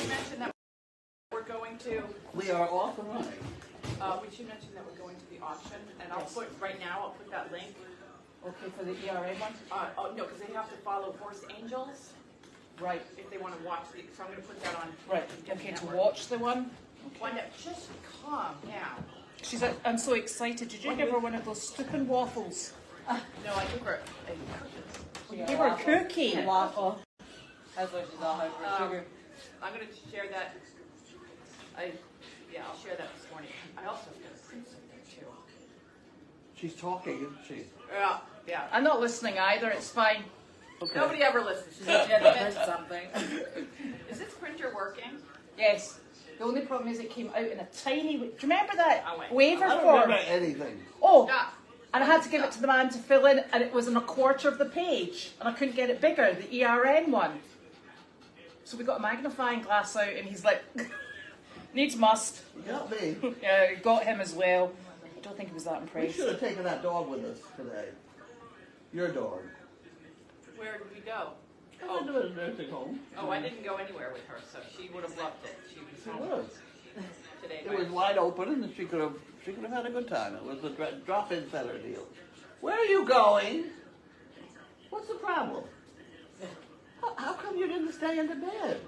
should mention that we're going to. We are off and running. We should mention that we're going to the auction, and I'll put right now. I'll put that link. Okay, for the ERA one? Oh no, because they have to follow Horse Angels. Right. If they want to watch the, so I'm going to put that on. Right. Okay, to watch the one. Okay. Wanda, just calm down. She's like, I'm so excited. Did you give her one of those stupid waffles? No, I give her You gave her a cookie. A waffle. That's why she's all high for sugar. I'm going to share that. I'll share that this morning. I also have to print something too. She's talking, isn't she? Yeah. I'm not listening either. It's fine. Okay. Nobody ever listens. She had to print something. Is this printer working? Yes. The only problem is it came out in a tiny. Do you remember that Oh, wait. waiver I don't form? remember anything. Oh, Stop. and I had to give it to the man to fill in, and it was in a quarter of the page, and I couldn't get it bigger. The ERN one. So we got a magnifying glass out, and he's like, needs must. You got me. Yeah, we got him as well. I don't think he was that We impressed. should have taken that dog with us today. Your dog. Where did we go? I went to a nursing home. Oh, I didn't go anywhere with her, so she would have loved it. She was She home was. today. It was wide open, and she could have had a good time. It was a drop-in feather deal. Where are you going? What's the problem? How come you didn't stay in the bed?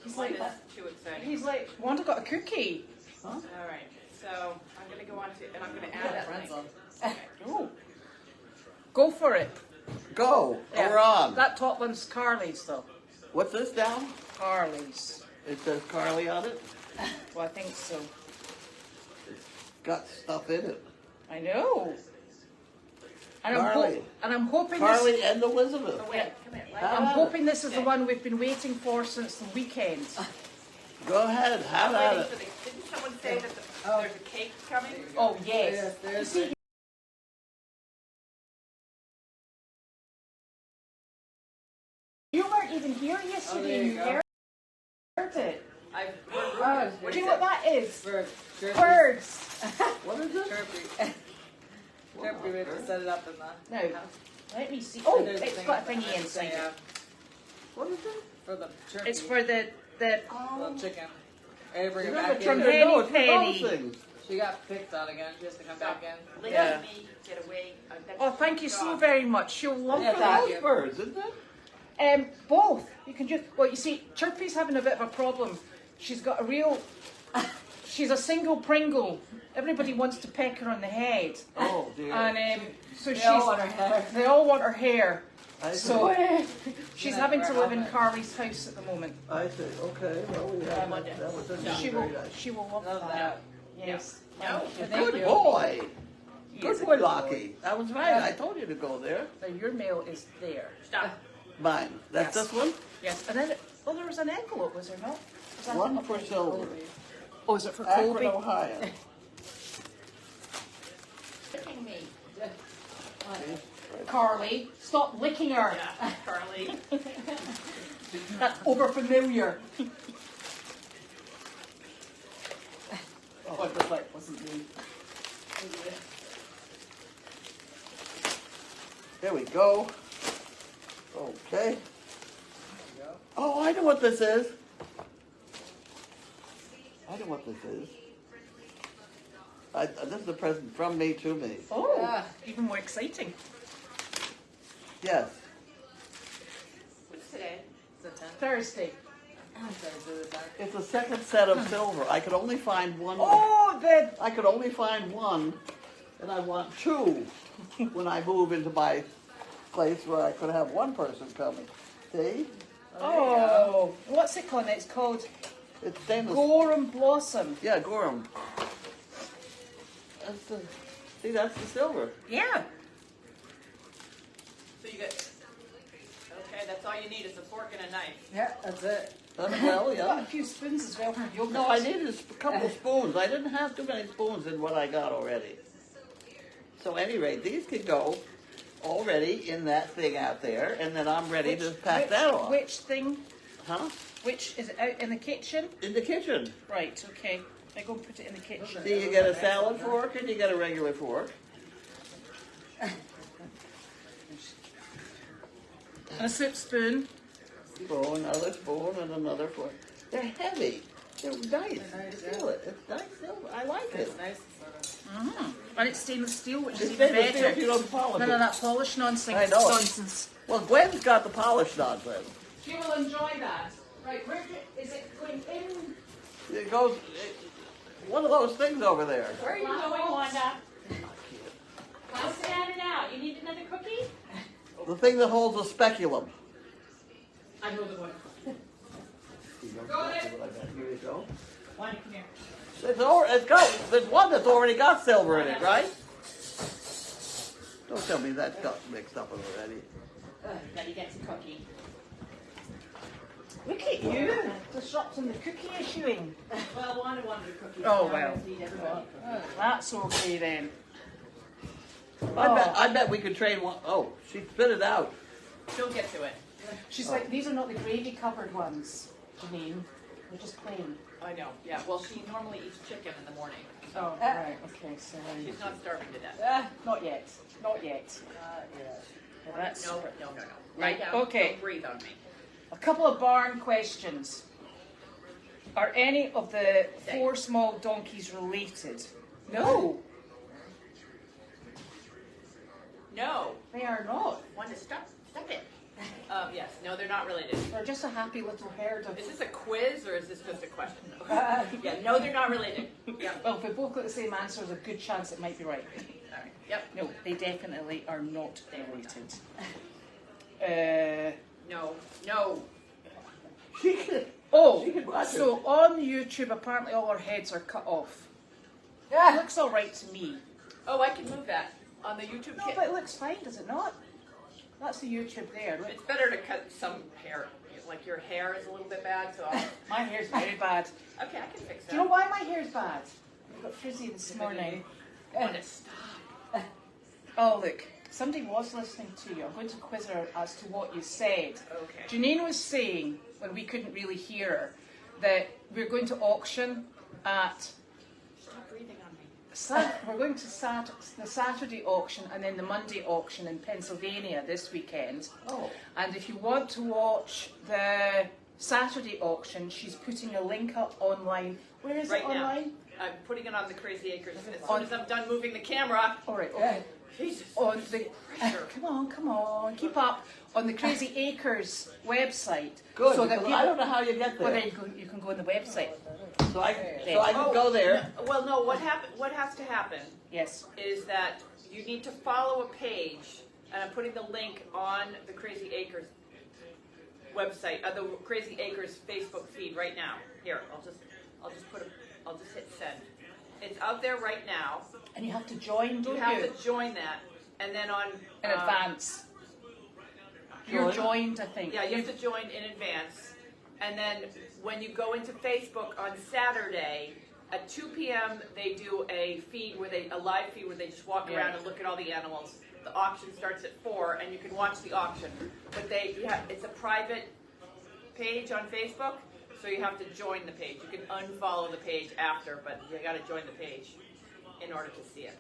He's like, too exciting. he's like, Wanda got a cookie. Huh? All right, so I'm going to go on to, and I'm going to add that link. Oh, go for it. Go. Yeah. We're on. That top one's Carley's though. What's this down? Carley's. It says Carley on it. Well, I think so. It's got stuff in it. I know. And Carley. I'm hoping Carley this. and Elizabeth. Oh, wait, come here. Have I'm at hoping this is the Okay. one we've been waiting for since the weekend. it. Go ahead. Have I'm at waiting it. for the, didn't someone say that there's a cake coming? Oh yes. Yes, You there's see, you weren't even here there yesterday. you You go. heard it. Oh, Do you know what that is? Bird. Birds. What is it? Chirpy. Chirpy, we have to set it up in the No. house. Let me see. Oh, There's it's thing got a on the thingy inside yeah, it. What is it? for the chirpy. It's for the little chicken. I had to bring You her never back turned in. it. No, it's for Penny. those things. She got picked on again. She has to come back in. Let Yeah. me get away. Oh, thank you so very much. You'll love Yeah, it. thank Those you. birds, isn't it? Both. You can just. Well, you see, Chirpy's having a bit of a problem. She's got a real. She's a single Pringle. Everybody wants to peck her on the head, Oh dear. and so They she's. all want her hair. They all want her hair. I see. So she's Gonna having to wear live in helmet. Carley's house at the moment. I see. Okay. Well, we have that was a She great will. idea. She will love, Love that. that. Yes. No. Thank Good you. boy. He is Good a boy, Lockie. That was right. Yeah. I told you to go there. Now your mail is there. Stop. Mine. That's Yes. this one? Yes. And then, well, there was an envelope, was there not? Was that One for silver. Oh, is it for Akron, Colby? Ohio. Licking me. Carley, stop licking her. Yeah, Carly. That's over familiar. Oh, it was like, wasn't me. There we go. Okay. Oh, I know what this is. I know what this is. This is a present from me to me. Oh, Yeah. even more exciting. Yes. What's today? It's a 10. Thursday. It's the second set of silver. I could only find one. Oh, I could only find one, and I want two when I move into my place where I could have one person coming. See? oh, what's it called? It's called It's stainless. Gorham Blossom. Yeah, Gorham. That's the, see, that's the silver. Yeah. So you got. Okay, that's all you need is a fork and a knife. Yeah, that's it. Well, Got a yeah. few spoons as well for yogurt. No, I needed a couple spoons. I didn't have too many spoons in what I got already. So, at any rate, these could go already in that thing out there, and then I'm ready to pack that off. Which thing? Huh? Which is it out in the kitchen? In the kitchen. Right. Okay. I go and put it in the kitchen. See, you get a salad fork and you get a regular fork. And a soup spoon. spoon, another spoon, and another spoon. They're heavy. They're nice. They're nice, Feel it. It's nice silver. I like it. It's nice, sort of. And it's stainless steel, which is It's even stainless steel better. if you don't polish None it. of that polish nonsense. I know it. nonsense. Well, Gwen's got the polish nonsense. You will enjoy that. Right, is it going in? It goes, one of those things over there. Where are you going, Wanda? Pass it out and out. You need another cookie? The thing that holds a speculum. I know the one. Got it. Here you go. Wanda, come here. There's one that's already got silver in it, right? Don't tell me that got mixed up already. Buddy gets a cookie. Look at you, disrupting the cookie issuing. Well, Wanda wanted a cookie. Oh, so well. I need everybody. That's okay then. I bet we could trade one. Oh, she spit it out. She'll get to it. She's like, these are not the gravy covered ones, Janine. They're just plain. I know. Yeah. Well, she normally eats chicken in the morning. Oh, right, okay, so. She's not starving to death. Not yet. Not yet. Well, that's No. Right, Lie down. okay. Don't breathe on me. a couple of barn questions. Are any of the four small donkeys related? No, No. they are not. Wanda, stop it. Yes. No, they're not related. They're just a happy little herd of. Is this a quiz or is this just a question? Yeah. No, they're not related. Yeah. Well, if we both got the same answer, there's a good chance it might be right. All right. Yep. No, they definitely are not related. No. No. She could. Oh, She could watch so on YouTube, apparently all our heads are cut off. It looks all right to me. Oh, I can move that on the YouTube No, kit. but it looks fine, does it not? That's the YouTube there. Look, It's better to cut some hair. Like your hair is a little bit bad, so I'll... my hair's very bad. Okay, I can fix that. Do you know why my hair's bad? I got frizzy this morning. Wanda, stop. Oh, look. Somebody was listening to you. I'm going to quiz her as to what you said. Okay. Janine was saying, when we couldn't really hear her, that we're going to auction at... Stop breathing on me. We're going to the Saturday auction and then the Monday auction in Pennsylvania this weekend. Oh. And if you want to watch the Saturday auction, she's putting a link up online. Where is Right it now. online? I'm putting it on the Crazy Acres as soon as I'm done moving the camera. All right, okay. Jesus. On the Pressure. come on, keep up on the Crazy Acres website. Good. So that because people, I don't know how you get well, there. then you can go on the website. So I can go there. Well, no. What has to happen Yes. is that you need to follow a page, and I'm putting the link on the Crazy Acres website, the Crazy Acres Facebook feed right now. Here, I'll just hit send. It's out there right now. And you have to join, don't You you? have to join that, and then on In advance. You're joined, I think. Yeah, you have to join in advance, and then when you go into Facebook on Saturday at 2 p.m. they do a live feed where they just walk around and look at all the animals. The auction starts at 4, and you can watch the auction. But it's a private page on Facebook, so you have to join the page. You can unfollow the page after, but you got to join the page in order to see it.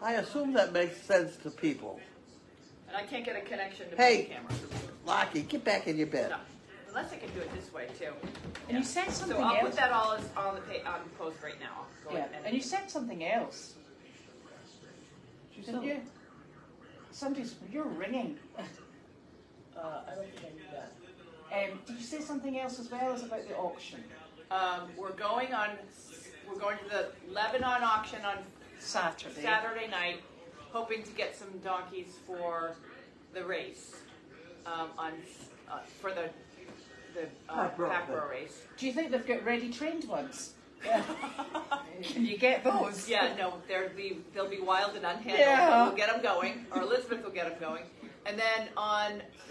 I assume that makes sense to people. And I can't get a connection to Hey. the camera. Lockie, get back in your bed. No. Unless I can do it this way too. And you said something So I'll else. put that all on the post right now. Go Yeah, ahead and you said something else, didn't you? You're ringing. I don't think I knew that. Did you say something else as well as about the auction? We're going to the Lebanon auction on Saturday. night, hoping to get some donkeys for the race, for the Pack row race. Do you think they've got ready trained ones? Can you get those? Yeah, no, they'll be wild and unhandled. Yeah. But we'll get them going, or Elizabeth will get them going. And then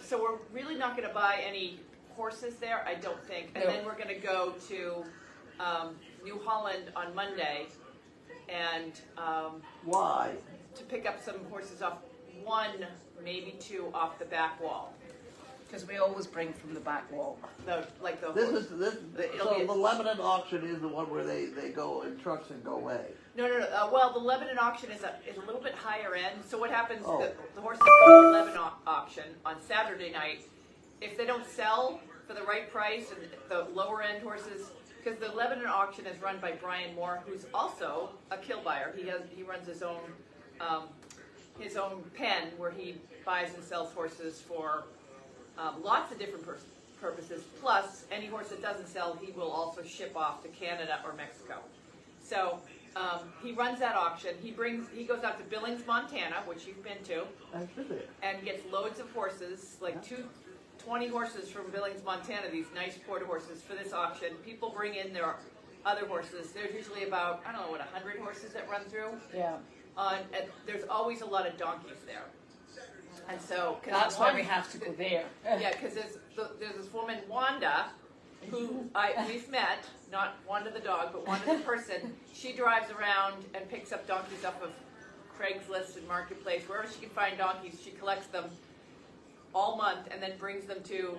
so we're really not going to buy any horses there, I don't think. And No. then we're going to go to New Holland on Monday, and Why? to pick up some horses off, one, maybe two off the back wall. Because we always bring from the back wall. So It'll be the Lebanon auction is the one where they go in trucks and go away. No. Well, the Lebanon auction is a little bit higher end. So what happens? Oh. The horses go to the Lebanon auction on Saturday night. If they don't sell for the right price and the lower end horses, because the Lebanon auction is run by Brian Moore, who's also a kill buyer. He runs his own pen where he buys and sells horses for lots of different purposes. Plus, any horse that doesn't sell, he will also ship off to Canada or Mexico. So he runs that auction. He goes out to Billings, Montana, which you've been to, and gets loads of horses, like 20 horses from Billings, Montana, these nice quarter horses for this auction. People bring in their other horses. There's usually about, 100 horses that run through. Yeah. And there's always a lot of donkeys there. And so, that's why we have to go there. Yeah, because there's this woman, Wanda, who we've met, not Wanda the dog, but Wanda the person. She drives around and picks up donkeys off of Craigslist and Marketplace, wherever she can find donkeys. She collects them all month and then brings them to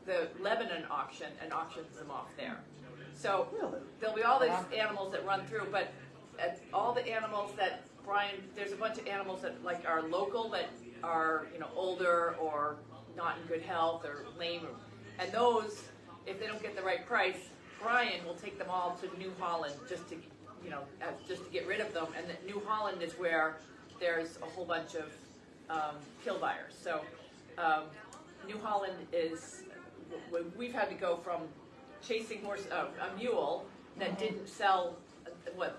the Lebanon auction and auctions them off there. So there'll be all these animals that run through, but all the animals that there's a bunch of animals that like are local that are older or not in good health or lame, and those, if they don't get the right price, Brian will take them all to New Holland just to get rid of them. And New Holland is where there's a whole bunch of kill buyers. So New Holland is, we've had to go from chasing a mule that didn't sell,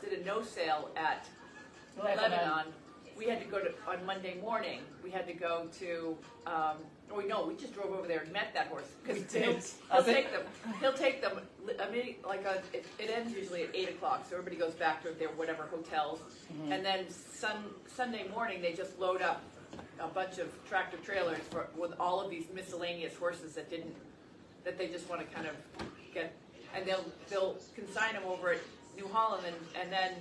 did a no sale at Lebanon. We had to go on Monday morning, we had to go to, we just drove over there and met that horse. Because he'll take them, it ends usually at 8 o'clock, so everybody goes back to their whatever hotels. And then Sunday morning, they just load up a bunch of tractor trailers with all of these miscellaneous horses that they just want to kind of get, and they'll consign them over at New Holland, and then,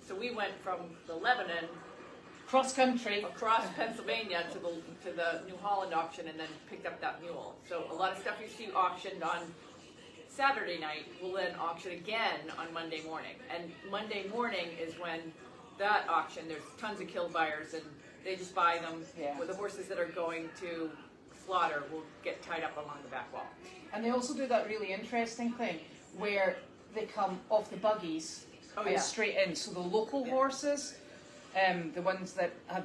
so we went from the Lebanon cross country across Pennsylvania to the New Holland auction, and then picked up that mule. So a lot of stuff you see auctioned on Saturday night will then auction again on Monday morning. And Monday morning is when that auction, there's tons of kill buyers, and they just buy them with the horses that are going to slaughter will get tied up along the back wall. And they also do that really interesting thing where they come off the buggies and straight in. So the local horses, the ones that have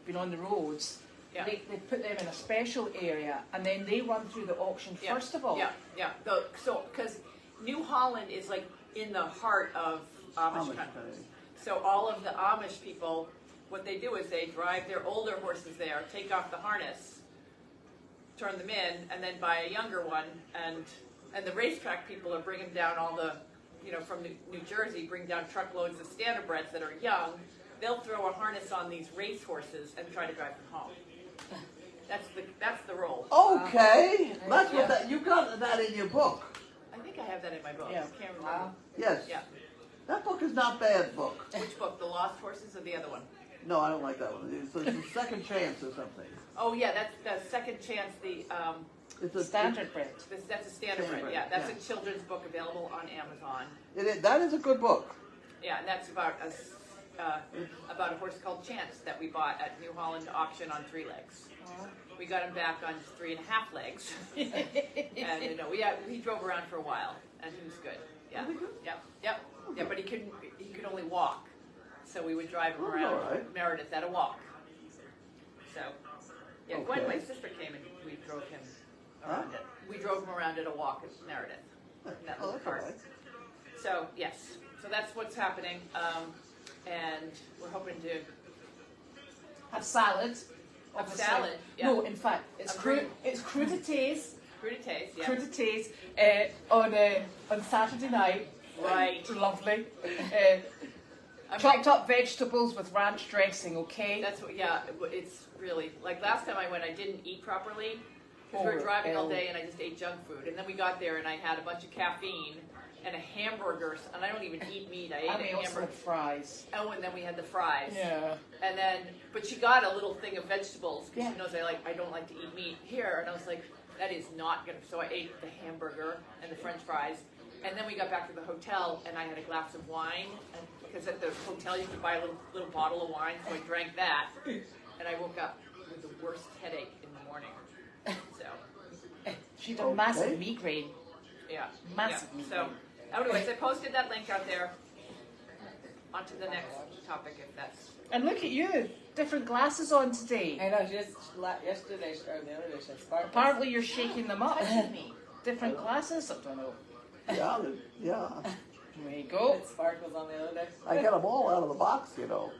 been on the roads, they put them in a special area, and then they run through the auction first of all. So because New Holland is like in the heart of Amish country. So all of the Amish people, what they do is they drive their older horses there, take off the harness, turn them in, and then buy a younger one. And the racetrack people are bringing down all the, from New Jersey, bring down truckloads of standardbreds that are young. They'll throw a harness on these race horses and try to drive them home. That's the role. Okay, that's what you got that in your book. I think I have that in my book. Yeah. I can't remember. Yes. Yeah. That book is not bad book. Which book? The Lost Horses or the other one? No, I don't like that one. It's the Second Chance or something. Oh yeah, that's the Second Chance. It's a standard bread. That's a standard bread. Yeah, that's a children's book available on Amazon. That is a good book. Yeah, and that's about a horse called Chance that we bought at New Holland auction on 3 legs. We got him back on 3.5 legs, and he drove around for a while, and he was good. Yeah, yeah, but he could only walk, so we would drive him around Meredith at a walk. So, Gwen, my sister, came and we drove him around it. We drove him around at a walk at Meredith. In that little cart. So yes, so that's what's happening, and we're hoping to have salad. Salad. Yeah. No, in fact, it's crudités. Crudités, on Saturday night. Right. Lovely. Chopped up vegetables with ranch dressing. Okay. That's what. Yeah, it's really like last time I went, I didn't eat properly because we were driving all day, and I just ate junk food. And then we got there, and I had a bunch of caffeine and a hamburger, and I don't even eat meat. I ate a hamburger. Also fries. Oh, and then we had the fries. Yeah. And then, but she got a little thing of vegetables because she knows I don't like to eat meat here, and I was like, that is not good. So I ate the hamburger and the French fries, and then we got back to the hotel, and I had a glass of wine, because at the hotel you could buy a little bottle of wine, so I drank that, and I woke up with the worst headache in the morning. So. She did massive migraine. Yeah. Massive Yeah. migraine. So, anyways, I posted that link out there. On to the next topic, if that's. And look at you, different glasses on today. I know, yesterday, or the other day, she had sparkles. Apparently you're shaking them up. Touching me. Different glasses? I don't know. Yeah. There you go. It sparkles on the other day. I get them all out of the box, you know.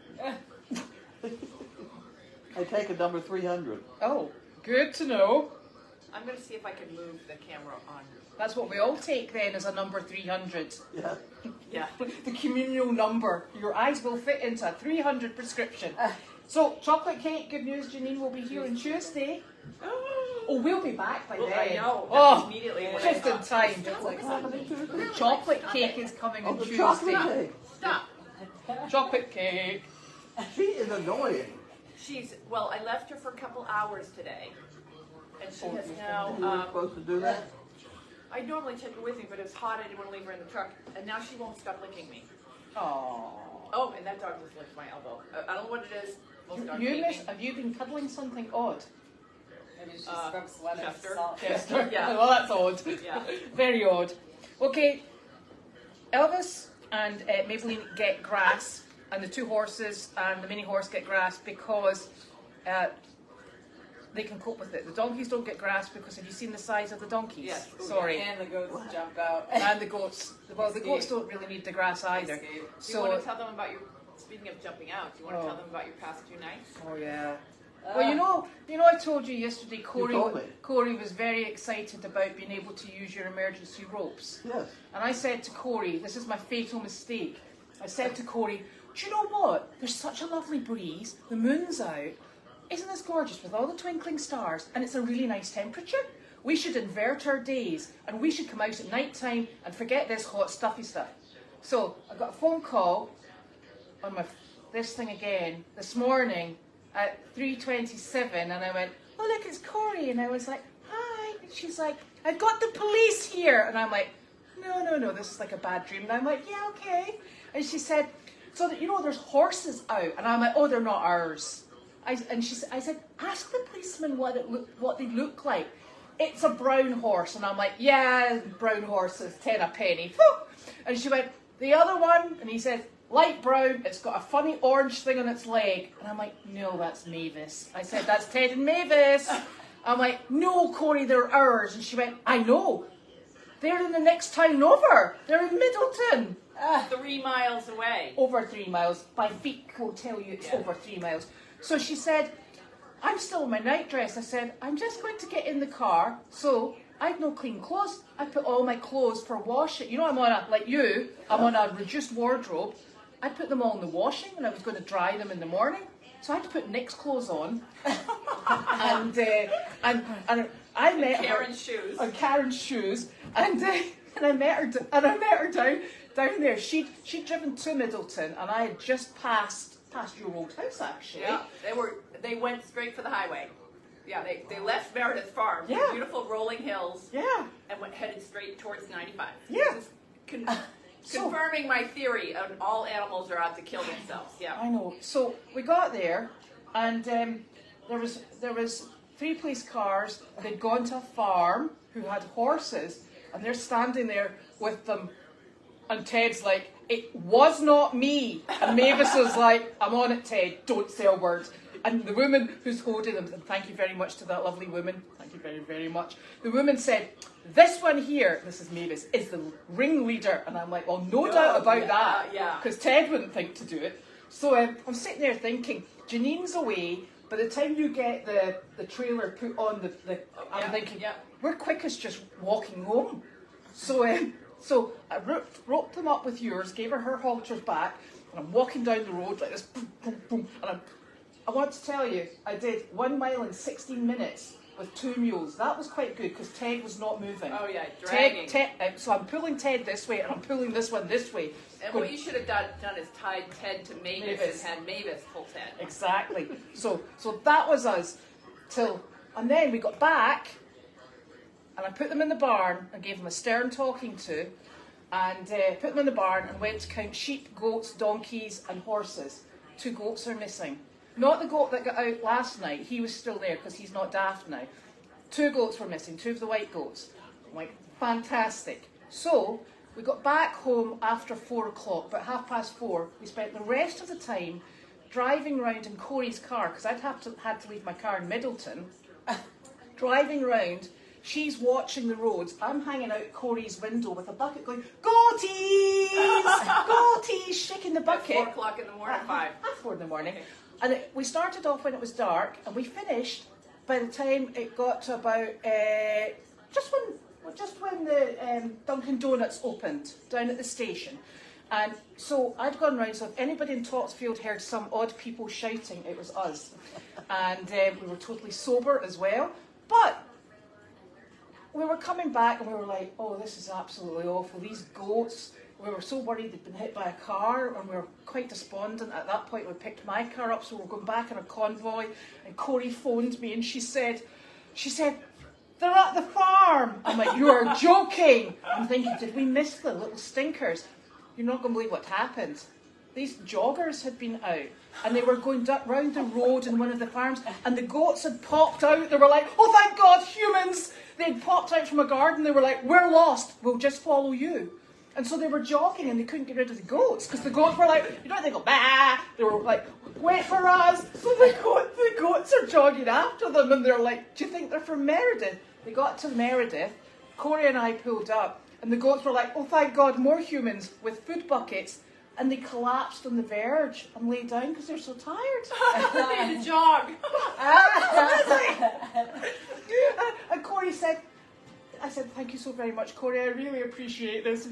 I take a number 300. Oh, good to know. I'm going to see if I can move the camera on. That's what we all take then as a number 300. Yeah. Yeah. The communal number. Your eyes will fit into a 300 prescription. So, chocolate cake, good news, Janine will be here on Tuesday. Oh, we'll be back by then. I know. Oh, Immediately. when just I in time. What's happening to The chocolate cake is coming on the Tuesday. chocolate cake. Stop. Chocolate cake. She is annoying. Well, I left her for a couple hours today. And she has You were now, supposed to do that? I normally take her with me, but it was hot, I didn't want to leave her in the truck. And now she won't stop licking me. Aww. Oh, and that dog just licked my elbow. I don't know what it is. Most dogs hate me. Have you been cuddling something odd? Maybe she scrubs sweat and Chester. salt. Chester. Yeah. Well, that's odd. Yeah. Very odd. Okay, Elvis and Maybelline get grass, and the two horses and the mini horse get grass because they can cope with it. The donkeys don't get grass because have you seen the size of the donkeys? Yes. Sorry. And the goats jump out. And the goats. Well, the goats don't really need the grass either. Do you So, want to tell them about your, speaking of jumping out, do you want to tell them about your past 2 nights? oh yeah. Well, you know, I told you yesterday, told me. Corey was very excited about being able to use your emergency ropes. Yes. And I said to Corey, this is my fatal mistake. I said to Corey, do you know what? There's such a lovely breeze, the moon's out. Isn't this gorgeous with all the twinkling stars? And it's a really nice temperature. We should invert our days and we should come out at night time and forget this hot stuffy stuff. So I got a phone call on this thing again this morning at 3:27 and I went, oh look, it's Corey. And I was like, hi. And she's like, I've got the police here. And I'm like, no, this is like a bad dream. And I'm like, yeah, okay. And she said, so that, there's horses out. And I'm like, oh, they're not ours. I said, ask the policeman what they look like. It's a brown horse. And I'm like, yeah, brown horses, 10 a penny. And she went, the other one? And he said, light brown, it's got a funny orange thing on its leg. And I'm like, no, that's Mavis. I said, that's Ted and Mavis. I'm like, no, Corey, they're ours. And she went, I know. They're in the next town over. They're in Middleton. 3 miles away. Over 3 miles. By feet will tell you it's over 3 miles. So she said, I'm still in my nightdress. I said, I'm just going to get in the car. So I had no clean clothes. I put all my clothes for washing. I'm on I'm on a reduced wardrobe. I put them all in the washing and I was going to dry them in the morning. So I had to put Nick's clothes on. and I met Karen's shoes. On Karen's shoes. And I met her down there. She'd driven to Middleton and I had just passed your old house actually. Yeah, they went straight for the highway. Yeah, they left Meredith Farm, Yeah. beautiful rolling hills, Yeah. and headed straight towards 95. Yeah. This is confirming my theory of all animals are out to kill themselves. Yeah. I know. So we got there, and there was 3 police cars. They'd gone to a farm who had horses, and they're standing there with them. And Ted's like, it was not me. And Mavis was like, I'm on it, Ted. Don't say a word. And the woman who's holding them, and thank you very much to that lovely woman. Thank you very, very much. The woman said, this one here, this is Mavis, is the ringleader. And I'm like, well, no doubt about that. Yeah. Because Ted wouldn't think to do it. So I'm sitting there thinking, Janine's away. By the time you get the trailer put on I'm thinking, we're quick as just walking home. So I roped them up with yours, gave her halters back, and I'm walking down the road like this, boom, boom, boom, and I want to tell you, I did 1 mile in 16 minutes with 2 mules. That was quite good because Ted was not moving. Oh yeah, dragging. So I'm pulling Ted this way and I'm pulling this one this way. And what you should have done is tied Ted to Mavis and had Mavis pull Ted. Exactly. So that was us and then we got back and I put them in the barn and gave them a stern talking to and put them in the barn and went to count sheep, goats, donkeys and horses. 2 goats are missing. Not the goat that got out last night. He was still there because he's not daft now. 2 goats were missing, 2 of the white goats. I'm like, fantastic. So we got back home after 4 o'clock, about 4:30. We spent the rest of the time driving around in Corey's car, because I'd had to leave my car in Middleton. Driving around, she's watching the roads. I'm hanging out Corey's window with a bucket going, goaties! Goaties! Shaking the bucket. At 4 o'clock in the morning, 5. Half 4 in the morning. And we started off when it was dark, and we finished by the time it got to about just when the Dunkin' Donuts opened down at the station. And so I'd gone round, so if anybody in Topsfield heard some odd people shouting, it was us. And we were totally sober as well. But we were coming back and we were like, oh, this is absolutely awful. These goats, we were so worried they'd been hit by a car, and we were quite despondent. At that point, we picked my car up, so we were going back in a convoy, and Corey phoned me and she said, they're at the farm. I'm like, you are joking. I'm thinking, did we miss the little stinkers? You're not going to believe what happened. These joggers had been out, and they were going round the road in one of the farms, and the goats had popped out. They were like, oh, thank God, humans. They'd popped out from a garden. They were like, we're lost. We'll just follow you. And so they were jogging, and they couldn't get rid of the goats, because the goats were like, you know, they go, bah. They were like, wait for us. So the goats are jogging after them, and they're like, do you think they're from Meredith? They got to Meredith. Corey and I pulled up, and the goats were like, oh, thank God, more humans with food buckets. And they collapsed on the verge and lay down because they're so tired. They had to jog. And Corey said, I said, thank you so very much, Corey. I really appreciate this.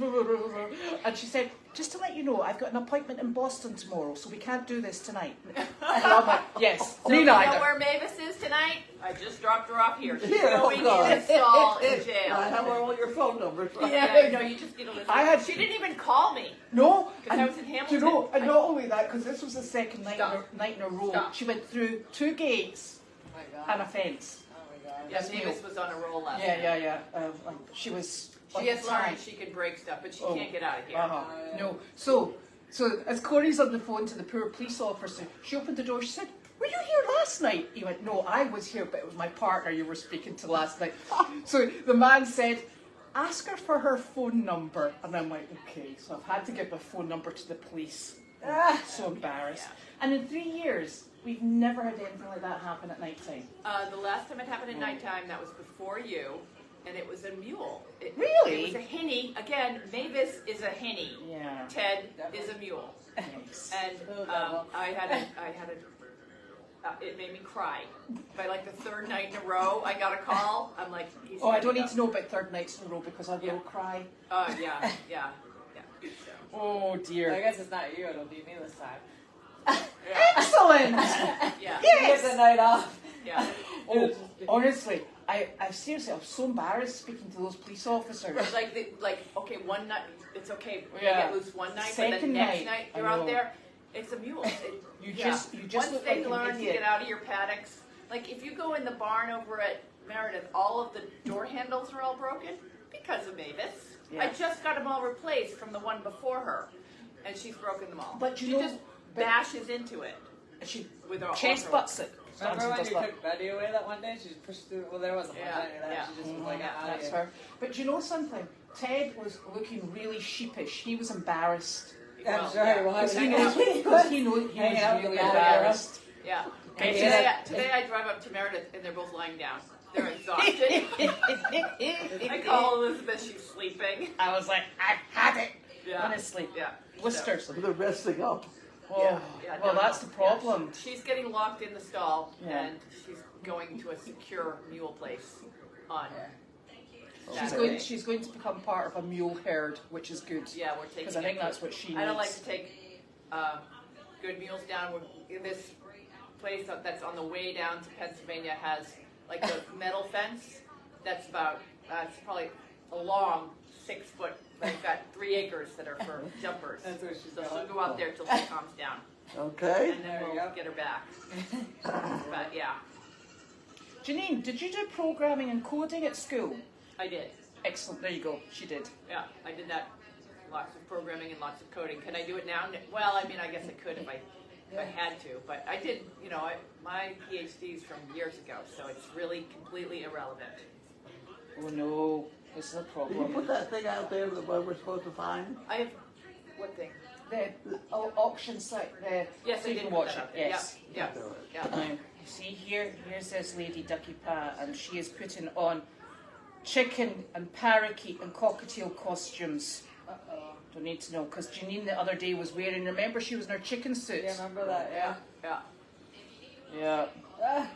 And she said, just to let you know, I've got an appointment in Boston tomorrow, so we can't do this tonight. And I'm like, yes, So me you neither. know where Mavis is tonight? I just dropped her off here. She's Yeah, oh going God. in a stall in jail. I have all your phone numbers. Right? Yeah, no, you just need to listen. She didn't even call me. No, Because I was in Hamilton. do you know, and not only that, because this was the second night in a row, Stop. she went through 2 gates Oh my God. and a fence. Oh my God. Yeah, Mavis was on a roll last night. Yeah. She was. She has learned she can break stuff, but she can't get out of here. Uh-huh. No. So as Corey's on the phone to the poor police officer, she opened the door. She said, "Were you here last night?" He went, "No, I was here, but it was my partner you were speaking to last night." So the man said, "Ask her for her phone number." And I'm like, okay. So I've had to give my phone number to the police. So embarrassed. Yeah. And in 3 years, we've never had anything like that happen at night time. The last time it happened at nighttime, that was before you, and it was a mule. Really? It was a hinny. Again, Mavis is a hinny. Yeah. Ted is a mule. Thanks. And it made me cry. By like the 3rd night in a row, I got a call. I'm like, Oh, I don't need to know about 3rd nights in a row because I will cry. Yeah. So, Oh dear. I guess it's not you, it'll be me this time. Excellent! yeah. You get the night off. Yeah. Oh, honestly, I seriously, I was so embarrassed speaking to those police officers. Okay, one night, it's okay. You Yeah. get loose one night, but Second the next night, night I you're out know. there, it's a mule. You just Once look they like an learn to idiot. get out of your paddocks, like if you go in the barn over at Meredith, all of the door handles are all broken because of Mavis. Yeah. I just got them all replaced from the one before her, and she's broken them all. But she just bashes into it She with her chest butts it. Remember when Just you like- took Betty away that one day? She just pushed through. Well, there wasn't much Yeah, under that. yeah. She just was like, out of That's here. her. But you know something? Ted was looking really sheepish. He was embarrassed. I'm Well, sure yeah. he was. Because he knows he was Hanging out with really the embarrassed. Yeah. Okay, And today I drive up to Meredith, and they're both lying down. They're exhausted. I call Elizabeth, she's sleeping. I was like, I had it. Yeah. Honestly. Yeah. Blisters. They're resting up. Oh, Yeah, well, no, that's the problem. yeah. She's getting locked in the stall, Yeah. and she's going to a secure mule place on Yeah. She's going to become part of a mule herd, which is good. Yeah, we're taking. Because I think that's what she needs. I don't like to take good mules down. This place that's on the way down to Pennsylvania has like a metal fence that's about it's probably a long 6 foot. They've got 3 acres that are for jumpers. That's where she's So going. she'll go out there till she calms down, Okay. and then There you we'll go. get her back. But yeah, Janine, did you do programming and coding at school? I did. Excellent. There you go. She did. Yeah, I did that. Lots of programming and lots of coding. Can I do it now? Well, I mean, I guess I could if I if I had to. But I did, my PhD's from years ago, so it's really completely irrelevant. Oh no, this is a Did you problem. put that thing out there that we're supposed to find? I have, what thing? The auction site, Yes, so I you did can put watch that it. up there. Yes. Yeah, yeah. Now, you see here's this lady Ducky Pa, and she is putting on chicken and parakeet and cockatiel costumes. Don't need to know, because Janine the other day was wearing, remember she was in her chicken suit? Yeah, remember that, yeah. Yeah. Yeah.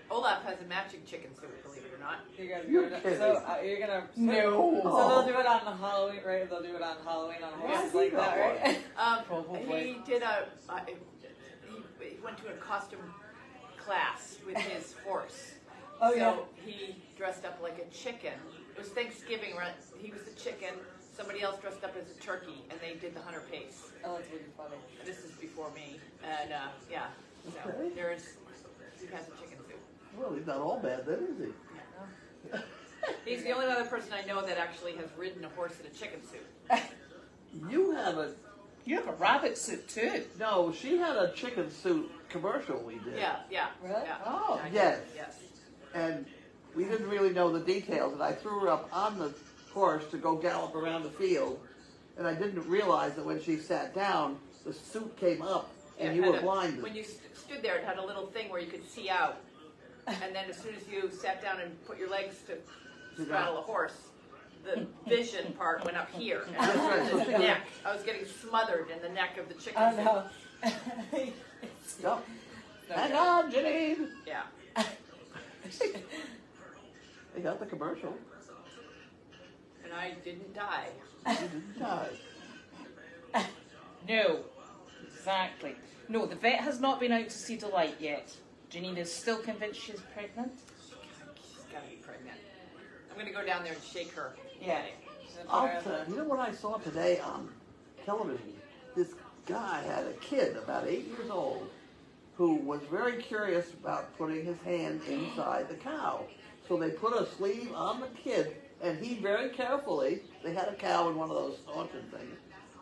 Olaf has a matching chicken suit, believe it or not. You guys You're do it. kidding. So you're gonna No. So they'll do it on Halloween, right? They'll do it on Halloween on horses like that, right? Probably. He did he went to a costume class with his horse. Oh, so yeah. he dressed up like a chicken. It was Thanksgiving, right? He was the chicken. Somebody else dressed up as a turkey, and they did the hunter pace. Oh, that's really funny. And this is before me, and yeah. So Okay. he has a chicken suit. Well, he's not all bad then, is he? He's the only other person I know that actually has ridden a horse in a chicken suit. You have a rabbit suit too. no, she had a chicken suit commercial we did. Yeah. Really? Yeah. Oh, I did, yes. Yes. And we didn't really know the details, and I threw her up on the horse to go gallop around the field, and I didn't realize that when she sat down, the suit came up, and you It had were blinded. When you stood there, it had a little thing where you could see out. And then as soon as you sat down and put your legs to straddle a horse, the vision part went up here. And That's right. the neck. I was getting smothered in the neck of the chicken Oh suit. no. Yep. Hang on, Janine! Yeah. They got the commercial. And I didn't die. You didn't die. No, exactly. No, the vet has not been out to see Delight yet. Janine is still convinced she's pregnant. She's got to be pregnant. I'm going to go down there and shake her. Yeah. You know what I saw today on television? This guy had a kid about 8 years old who was very curious about putting his hand inside the cow. So they put a sleeve on the kid, and he very carefully, they had a cow in one of those auction things,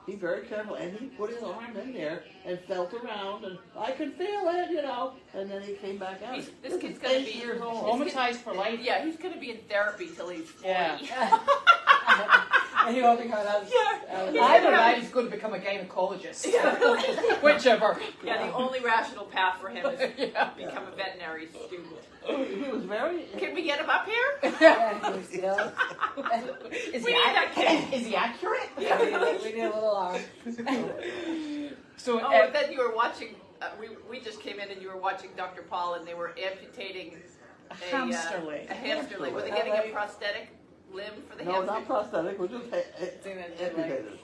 he very carefully, and he put his arm in there and felt around, and I could feel it, and then he came back out. This kid's is gonna 8 be years old. Traumatized for life. Yeah, he's going to be in therapy till he's 40. Yeah. And you won't be coming out. Either that, he's going to become a gynecologist. Whichever. Yeah, the only rational path for him is to become a veterinary student. He was very... Can we get him up here? Yeah, you know? Is We need that kid. Is he accurate? We need a little arm. So, Oh, and then you were watching, we just came in and you were watching Dr. Paul and they were amputating a hamster leg. a hamster leg. Were they getting a prosthetic limb for the No, hamster? not prosthetic, we're just amputated.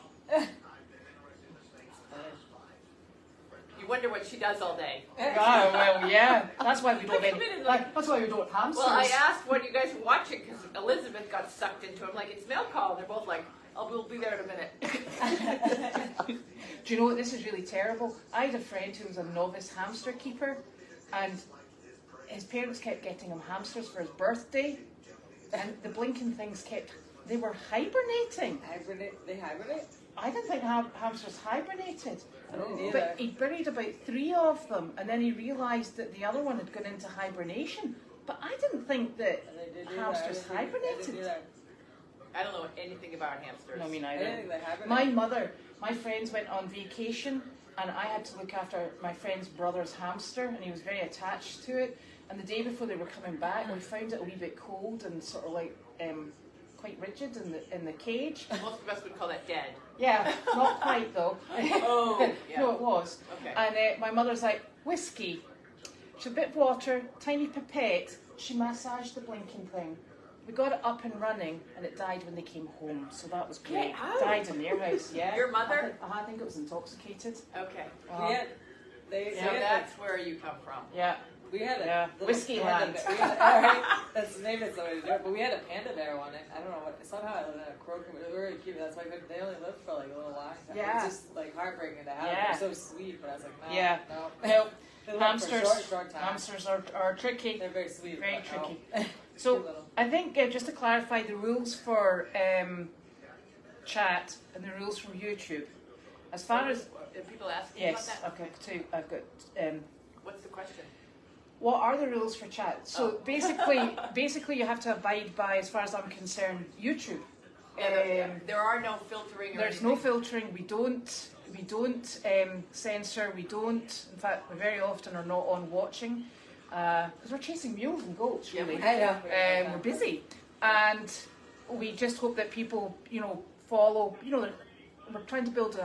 You wonder what she does all day. Oh, well, yeah. That's why we don't Look, have come in any, and that's why we don't have hamsters. Well, I asked what you guys were watching because Elizabeth got sucked into it. I'm like, it's mail call. And they're both like, oh, we'll be there in a minute. Do you know what? This is really terrible. I had a friend who was a novice hamster keeper, and his parents kept getting him hamsters for his birthday, and the blinking things they were hibernating. They hibernate? I didn't think hamsters hibernated. I didn't either. But he buried about 3 of them, and then he realised that the other one had gone into hibernation. But I didn't think that hamsters hibernated. I don't know anything about hamsters. No, me I neither. didn't think they hibernate. My mother, my friends went on vacation, and I had to look after my friend's brother's hamster, and he was very attached to it. And the day before they were coming back, we found it a wee bit cold and sort of like quite rigid in the cage. Most of us would call that dead. Yeah, not quite though. Oh, yeah. No, it was. Okay. And my mother's like, whiskey. She had a bit of water, tiny pipette. She massaged the blinking thing. We got it up and running, and it died when they came home. So that was great. Get out. Died in their house, yeah. Your mother? I think it was intoxicated. Okay. Yeah, they So had that's where you come from. Yeah. we had a Yeah, little Whiskey panda Land. bear. We had, all right, that's the name of somebody to do it. But we had a panda bear one. I don't know what. Somehow I lived in a croaker, but it was very cute. That's why they only lived for like a little while. Yeah. It's just like heartbreaking to have. Yeah. They're so sweet, but I was like, no, Yeah. no. Well, They lived for a hamsters, short time. hamsters are tricky. They're very sweet. Very but no. tricky. So Too little. I think just to clarify the rules for chat and the rules from YouTube. As far as people asking yes, about that. I've got. What's the question? What are the rules for chat? So basically, you have to abide by, as far as I'm concerned, YouTube. There are no filtering. There's no filtering. We don't censor. We don't. In fact, we very often are not on watching because we're chasing mules and goats. Really, we're busy, and we just hope that people, follow. We're trying to build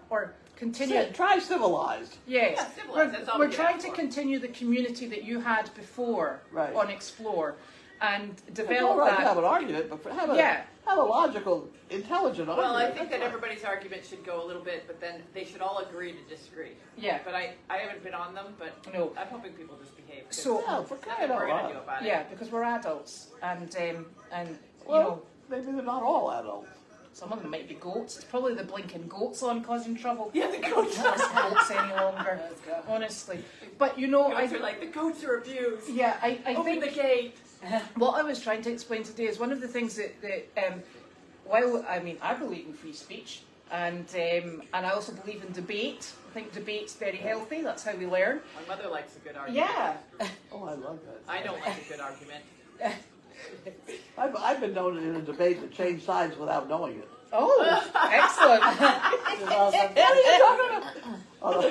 or continue. Try civilized. Yes, Yeah, civilized. That's all we're we trying ask to for. continue the community that you had before Right. on Explore, and It's all develop right to that. have an argument, but have a logical, intelligent argument. Well, I think That's that all. everybody's argument should go a little bit, but then they should all agree to disagree. Yeah. But I haven't been on them, but No. I'm hoping people just behave. 'Cause So- Yeah, for there's crying nothing we're out gonna do loud. about it. Yeah, because we're adults, and Well, maybe they're not all adults. some of them might be goats. It's probably the blinking goats on causing trouble. Yeah, the goats. Not us goats any longer, Let's go. honestly. But I Goats are like, the goats are abused. yeah, I Open think the gate. what I was trying to explain today is one of the things that while I believe in free speech, and I also believe in debate. I think debate's very healthy. That's how we learn. My mother likes a good argument. Yeah. Oh, I love that. I don't like a good argument. I've been known in a debate to change sides without knowing it. Oh, excellent. What are you talking about? Oh,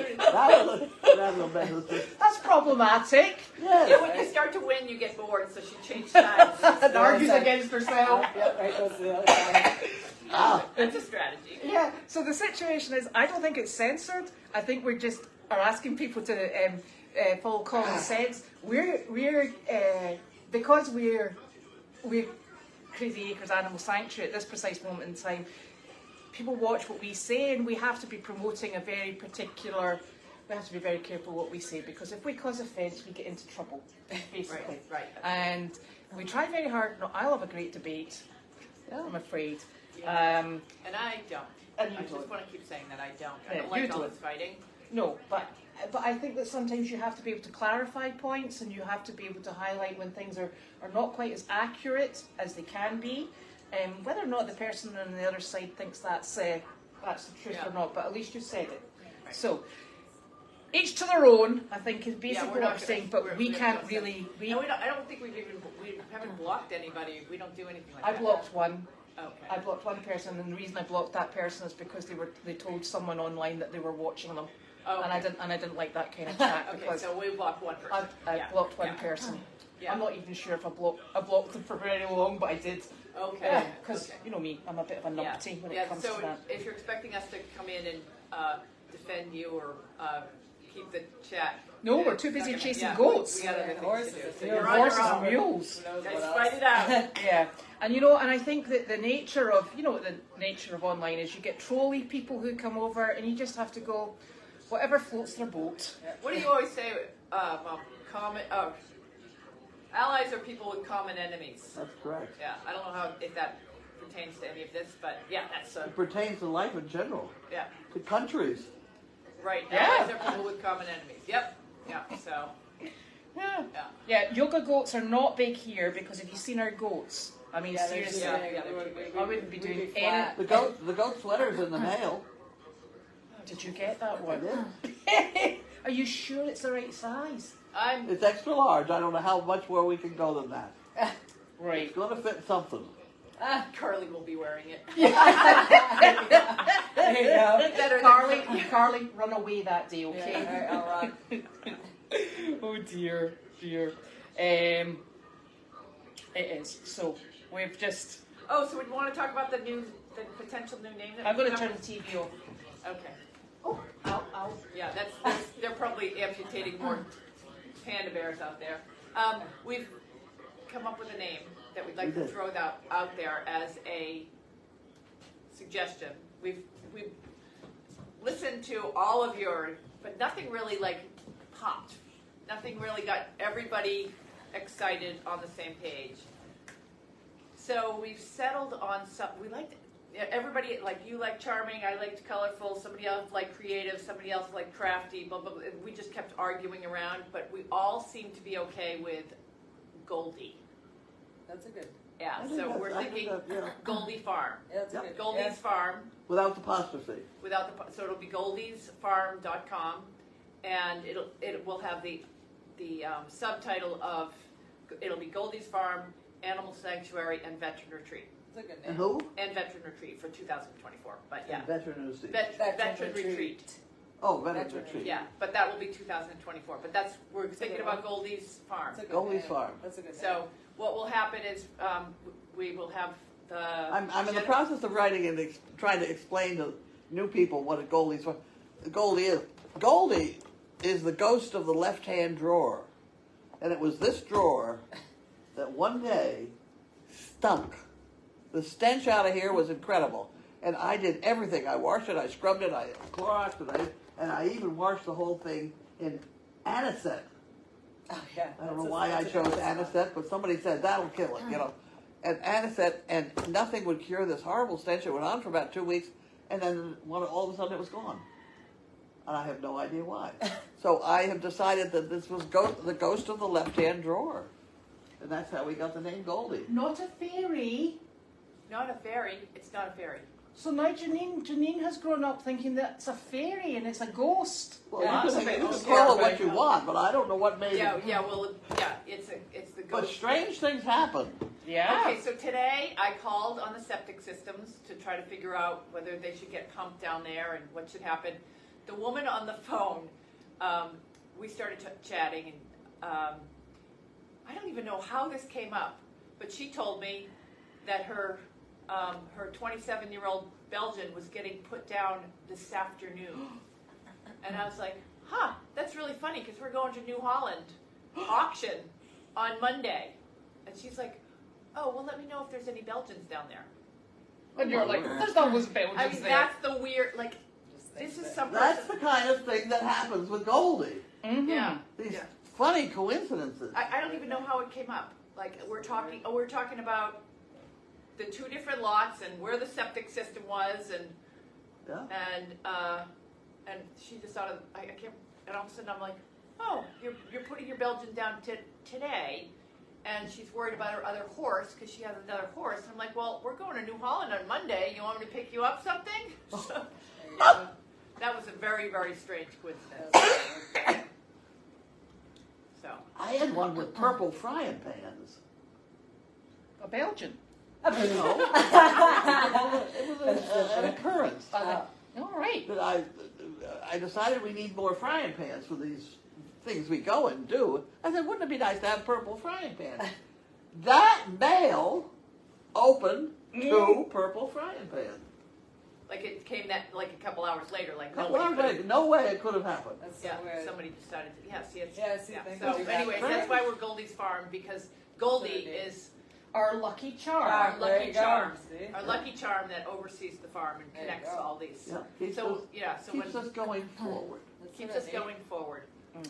that was a mess. That's problematic. Yeah, Yes. when you start to win, you get bored, so she changed sides. And argues against herself. Yep, right goes to the other side. Ah, That's a strategy. Yeah, so the situation is, I don't think it's censored. I think we just are asking people to follow common sense. Because we're Crazy Acres Animal Sanctuary at this precise moment in time, people watch what we say, and we have to be promoting a very particular. We have to be very careful what we say, because if we cause offence, we get into trouble, basically. Right. And we try very hard. No, I love a great debate. I'm afraid. Yeah. And I don't. And you I just don't. want to keep saying that I don't. I Yeah, don't like you all don't. this fighting. No, but I think that sometimes you have to be able to clarify points, and you have to be able to highlight when things are not quite as accurate as they can be, whether or not the person on the other side thinks that's the truth Yeah. or not. But at least you said it. Right. So each to their own, I think, is Yeah, basically we're what not I'm gonna- saying. But we're we gonna can't go really. And I don't think we haven't blocked anybody. We don't do anything like I that. blocked one. Okay. I blocked one person, and the reason I blocked that person is because they told someone online that they were watching them. Oh, And I didn't like that kind of chat Okay, because so we blocked one person. I Yeah, blocked one yeah. person. Yeah. I'm not even sure if I blocked them for very long, but I did. Okay. Because Okay. you know me, I'm a bit of a Yeah. numpty when Yeah, it comes so to that. if you're expecting us to come in and defend you or keep the chat. No, we're too busy not gonna- chasing yeah, goats. We got other things Horses. to do. So Yeah, you're on Horses your and own. mules. Who knows Guys, what fight else? it out. Yeah, and I think that the nature of online is you get trolly people who come over, and you just have to go, whatever floats their boat. What do you always say? Allies are people with common enemies. that's correct. Yeah, I don't know if that pertains to any of this, but yeah, that's It pertains to life in general, yeah, to countries. right. Yeah. Allies are people with common enemies. Yep. Yeah. So Yeah. yeah. Yeah, yoga goats are not big here because if you've seen our goats, I mean, Yeah, they're just seriously, Yeah, big. I wouldn't be We'd doing flat. The goat sweater's in the mail. did you get that I one? did. Are you sure it's the right size? I'm It's extra large. I don't know how much more we can go than that. Right. It's going to fit something. Carly will be wearing it. There you go. Better than Carley, run away that day, okay? Yeah, all right, I'll run. Oh dear. It is. So we've just. Oh, so we want to talk about the potential new name that I'm going to we turn have? the TV off. Okay. Oh, ow. Yeah, they're probably amputating more panda bears out there. We've come up with a name that we'd like We to did. throw out there as a suggestion. We've listened to all of but nothing really popped. Nothing really got everybody excited on the same page. So we've settled on we liked everybody, you like charming, I liked colorful, somebody else liked creative, somebody else liked crafty, blah, blah, blah. We just kept arguing around, but we all seemed to be okay with Goldie. That's a good. Yeah, I think so that's- we're I think thinking that, yeah. Goldie Farm. Yeah, that's Yep. good. Goldie's Farm Without the apostrophe. without the, so it'll be goldiesfarm.com, and it will have the subtitle of, it'll be Goldie's Farm, Animal Sanctuary, and Veteran Retreat. That's a good name. And who? And Veteran Retreat for 2024, but yeah. And Veteran Retreat. Veteran Retreat. Oh, Veteran Veteran Retreat. Yeah, but that will be 2024. But we're thinking good about one. Goldie's Farm. That's a good Goldie's name. Farm. That's a good name. So what will happen is we will have the. I'm in the process of writing and trying to explain to new people what a Goldie's Farm. Goldie is. Goldie is the ghost of the left-hand drawer. And it was this drawer that one day stunk. The stench out of here was incredible. And I did everything. I washed it, I scrubbed it, I Cloroxed it, and I even washed the whole thing in anisette. Oh, yeah. I don't know why I chose anisette, but somebody said that'll kill it, you know. And anisette, and nothing would cure this horrible stench. It went on for about 2 weeks, and then all of a sudden it was gone. And I have no idea why. So I have decided that this was the ghost of the left-hand drawer. And that's how we got the name Goldie. Not a fairy. Not a fairy. It's not a fairy. So now Janine has grown up thinking that it's a fairy and it's a ghost. Well, Yeah, you it's can okay. call it what you want, but I don't know what made Yeah, it. it's the But ghost. strange things happen. Yeah. Okay, so today I called on the septic systems to try to figure out whether they should get pumped down there and what should happen. The woman on the phone, we started chatting, and I don't even know how this came up, but she told me that her 27-year-old Belgian was getting put down this afternoon. And I was like, that's really funny because we're going to New Holland auction on Monday. And she's like, oh, well, let me know if there's any Belgians down there. And you're like, there's always Belgians I mean, there. that's the weird, like, this is some That's person. the kind of thing that happens with Goldie. Mhm. Yeah. These Yeah. funny coincidences. I don't even know how it came up. Like, we're talking about the two different lots and where the septic system was, and Yeah. and she just thought of, I can't, and all of a sudden I'm like, oh, you're putting your Belgian down today, and she's worried about her other horse because she has another horse. And I'm like, well, we're going to New Holland on Monday. You want me to pick you up something? So, that was a very, very strange coincidence. So, I had one with purple frying pans. A Belgian. No. It was an occurrence. All right. That I decided we need more frying pans for these things we go and do. I said, wouldn't it be nice to have purple frying pans? That mail opened 2 purple frying pans. like it came like a couple hours later, like No, nobody could have. no way it could have happened. That's so Yeah, weird. somebody decided to, yes. Yeah, see, thank So you. anyways, that's why we're Goldie's Farm, because Goldie is Our lucky charm. our There lucky you go. charm. See? Our lucky charm that oversees the farm and There you connects go. all these. Yeah, keeps So, us, yeah, so keeps when, us going forward. That's keeps kinda us neat. going forward.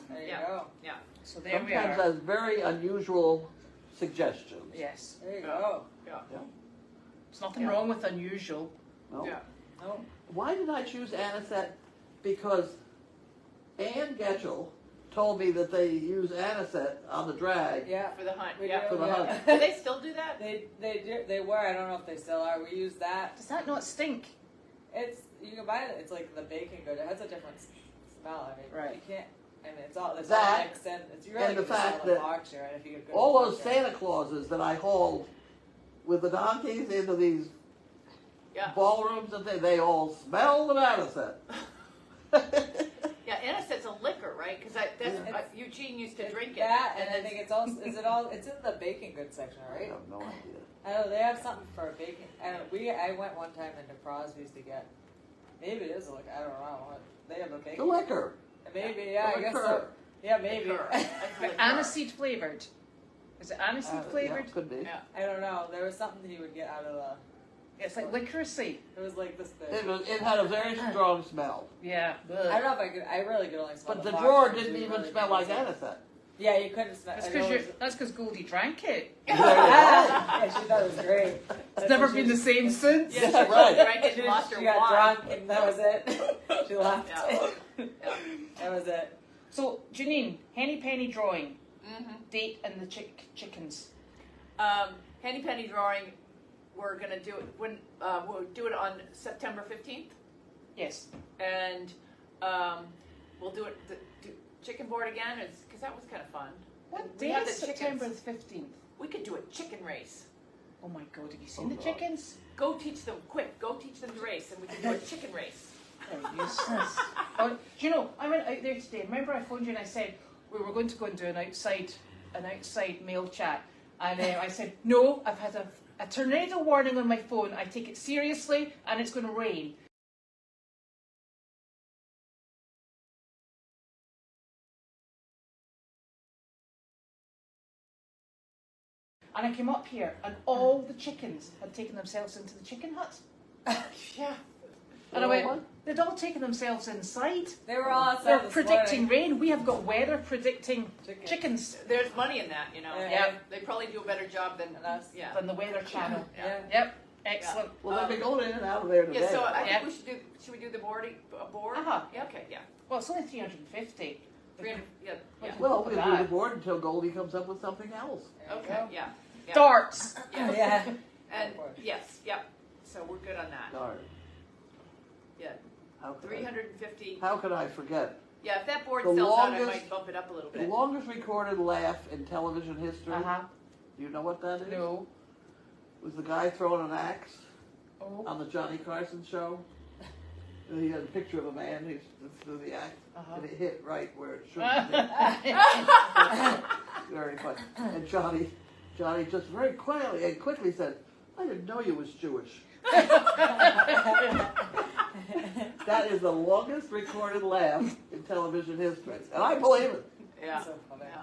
There you Yeah. go. Yeah. So there we Sometimes are. has very unusual suggestions. Yes. There you Yeah. go. Yeah. There's nothing Yeah. wrong with unusual. No? Yeah. Oh, Why did I choose anisette? Because Ann Getchell told me that they use anisette on the drag. yeah. For the hunt. We Yeah. do, For the yeah. hunt. Do they still do that? They were. I don't know if they still are. We use that. Does that not stink? It's you can buy it. It's like the bacon good. It has a different smell. I mean, Right. You can't. I mean, it's all That, mixed in. It's really and the good to sell fact in that auction, right? If you get good All those auction. Santa Clauses that I hauled with the donkeys into these Yeah. ballrooms and they all smelled of anisette. Yeah, anisette's a liquor, right? Because that's Yeah. Eugene used to It's drink it. that, and I then- think it's also. Is it all? It's in the bacon goods section, I right? have no idea. I know they have something for bacon. I don't. I went one time into Crosby's to get. Maybe it is like I don't know. They have a The bacon. liquor. Maybe yeah. The I guess so. liqueur. Yeah, maybe. Liquor. That's But liquor. aniseed flavored. Is it aniseed Yeah, flavored? could be. Yeah. I don't know. There was something he would get out of the. It's like licorice. It was like this thing. It had a very strong smell. Yeah. I don't know if I could. I really could only smell. But the box drawer ones. didn't We even really smell couldn't like smell- anisette. Yeah, you couldn't smell. That's I know it because was- Goldie drank it. yeah, she thought it was great. It's never been the same since. Yeah, Yeah, she right. drank it She, and lost her she got wine. drunk and that was it. She left. Yeah. Yeah. That was it. So Janine, Henny Penny drawing, Mm-hmm. date and the chickens. Handy Penny drawing, we're gonna do it when we'll do it on September 15th, Yes. and we'll do it do chicken board again, because that was kind of fun. What We day have is the September chickens. the 15th? We could do a chicken race. Oh my God, have you seen the God. chickens? Go teach them quick. Go teach them to race, and we can do a chicken race. They're useless. Oh, do you know, I went out there today. Remember I phoned you and I said we were going to go and do an outside mail chat. And I said, no, I've had a tornado warning on my phone. I take it seriously and it's going to rain. And I came up here and all the chickens had taken themselves into the chicken hut. Yeah. And I went, they'd all taken themselves inside. They were all outside They're this predicting morning. rain. We have got weather predicting Chickens. chickens There's money in that, you know. Yeah. They probably do a better job than us. Yeah. than the Weather Channel. Yeah. Yep, excellent. Well, they've been going in and out of there today. Yeah. So I Yeah. think we should do. Should we do the board? Board? Uh-huh. Yeah. Okay. Yeah. Well, it's only 350. 300. Yeah. Yeah. Well, we'll do That. the board until Goldie comes up with something else. There you Okay. go. Yeah. Yeah. Darts. Yeah. Yeah. And yes. Yep. So we're good on that. Darn. Yeah. How could 350. How could I forget? Yeah. If that board The sells out, I longest- might bump it up a little The bit. longest recorded laugh in television history. Uh-huh. Do you know what that is? No. Was the guy throwing an axe Oh. on the Johnny Carson show? And he had a picture of a man who threw the axe, Uh-huh. and it hit right where it should have hit. Very funny. And Johnny just very quietly and quickly said, "I didn't know you was Jewish." That is the longest recorded laugh in television history, and I believe it. Yeah. So funny. Yeah.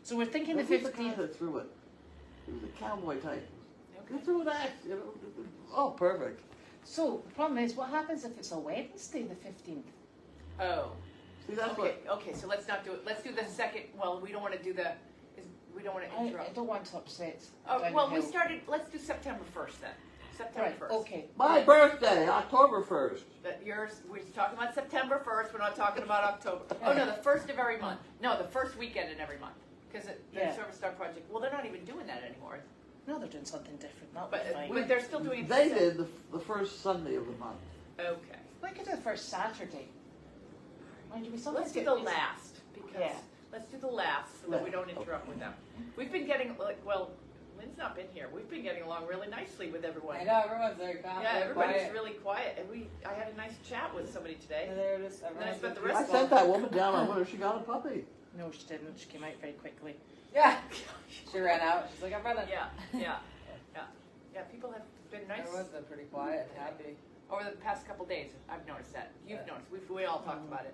So we're thinking the This is the guy 15th. that threw it. He was a cowboy type. He Okay. threw an axe. You know. Oh, perfect. So the problem is, what happens if it's a Wednesday, the 15th? Oh. See, that's Okay. Okay. So let's not do it. Let's do the second. Well, we don't want to do the. We don't want to I interrupt. don't want to upset. Oh, down well, the we hill. started. Let's do September 1st then. September Right. 1st. Okay. my birthday, October 1st. That yours. We're talking about September 1st. We're not talking about October. Oh no, the first of every month. No, the first weekend in every month. Because the Yeah. Service Star Project. Well, they're not even doing that anymore. No, they're doing something different. That'll But be fine. but they're still doing. They did the first Sunday of the month. Okay. We could do the first Saturday. Mind you, we sometimes Let's do get the busy. last because Yeah. let's do the last so that we don't interrupt with them. We've been getting like Lynn's not been here. We've been getting along really nicely with everyone. I know, everyone's very calm. Yeah, very everybody's quiet. really quiet, and I had a nice chat with somebody today. And they're just, everyone's spent the just rest I of sent that woman down on whether she got a puppy. No, she didn't. She came out very quickly. Yeah. She ran out. She's like, I'm running. Yeah. People have been nice Everyone's been pretty quiet and happy. over the past couple days. I've noticed that. You've Yeah. noticed. We all talked about it.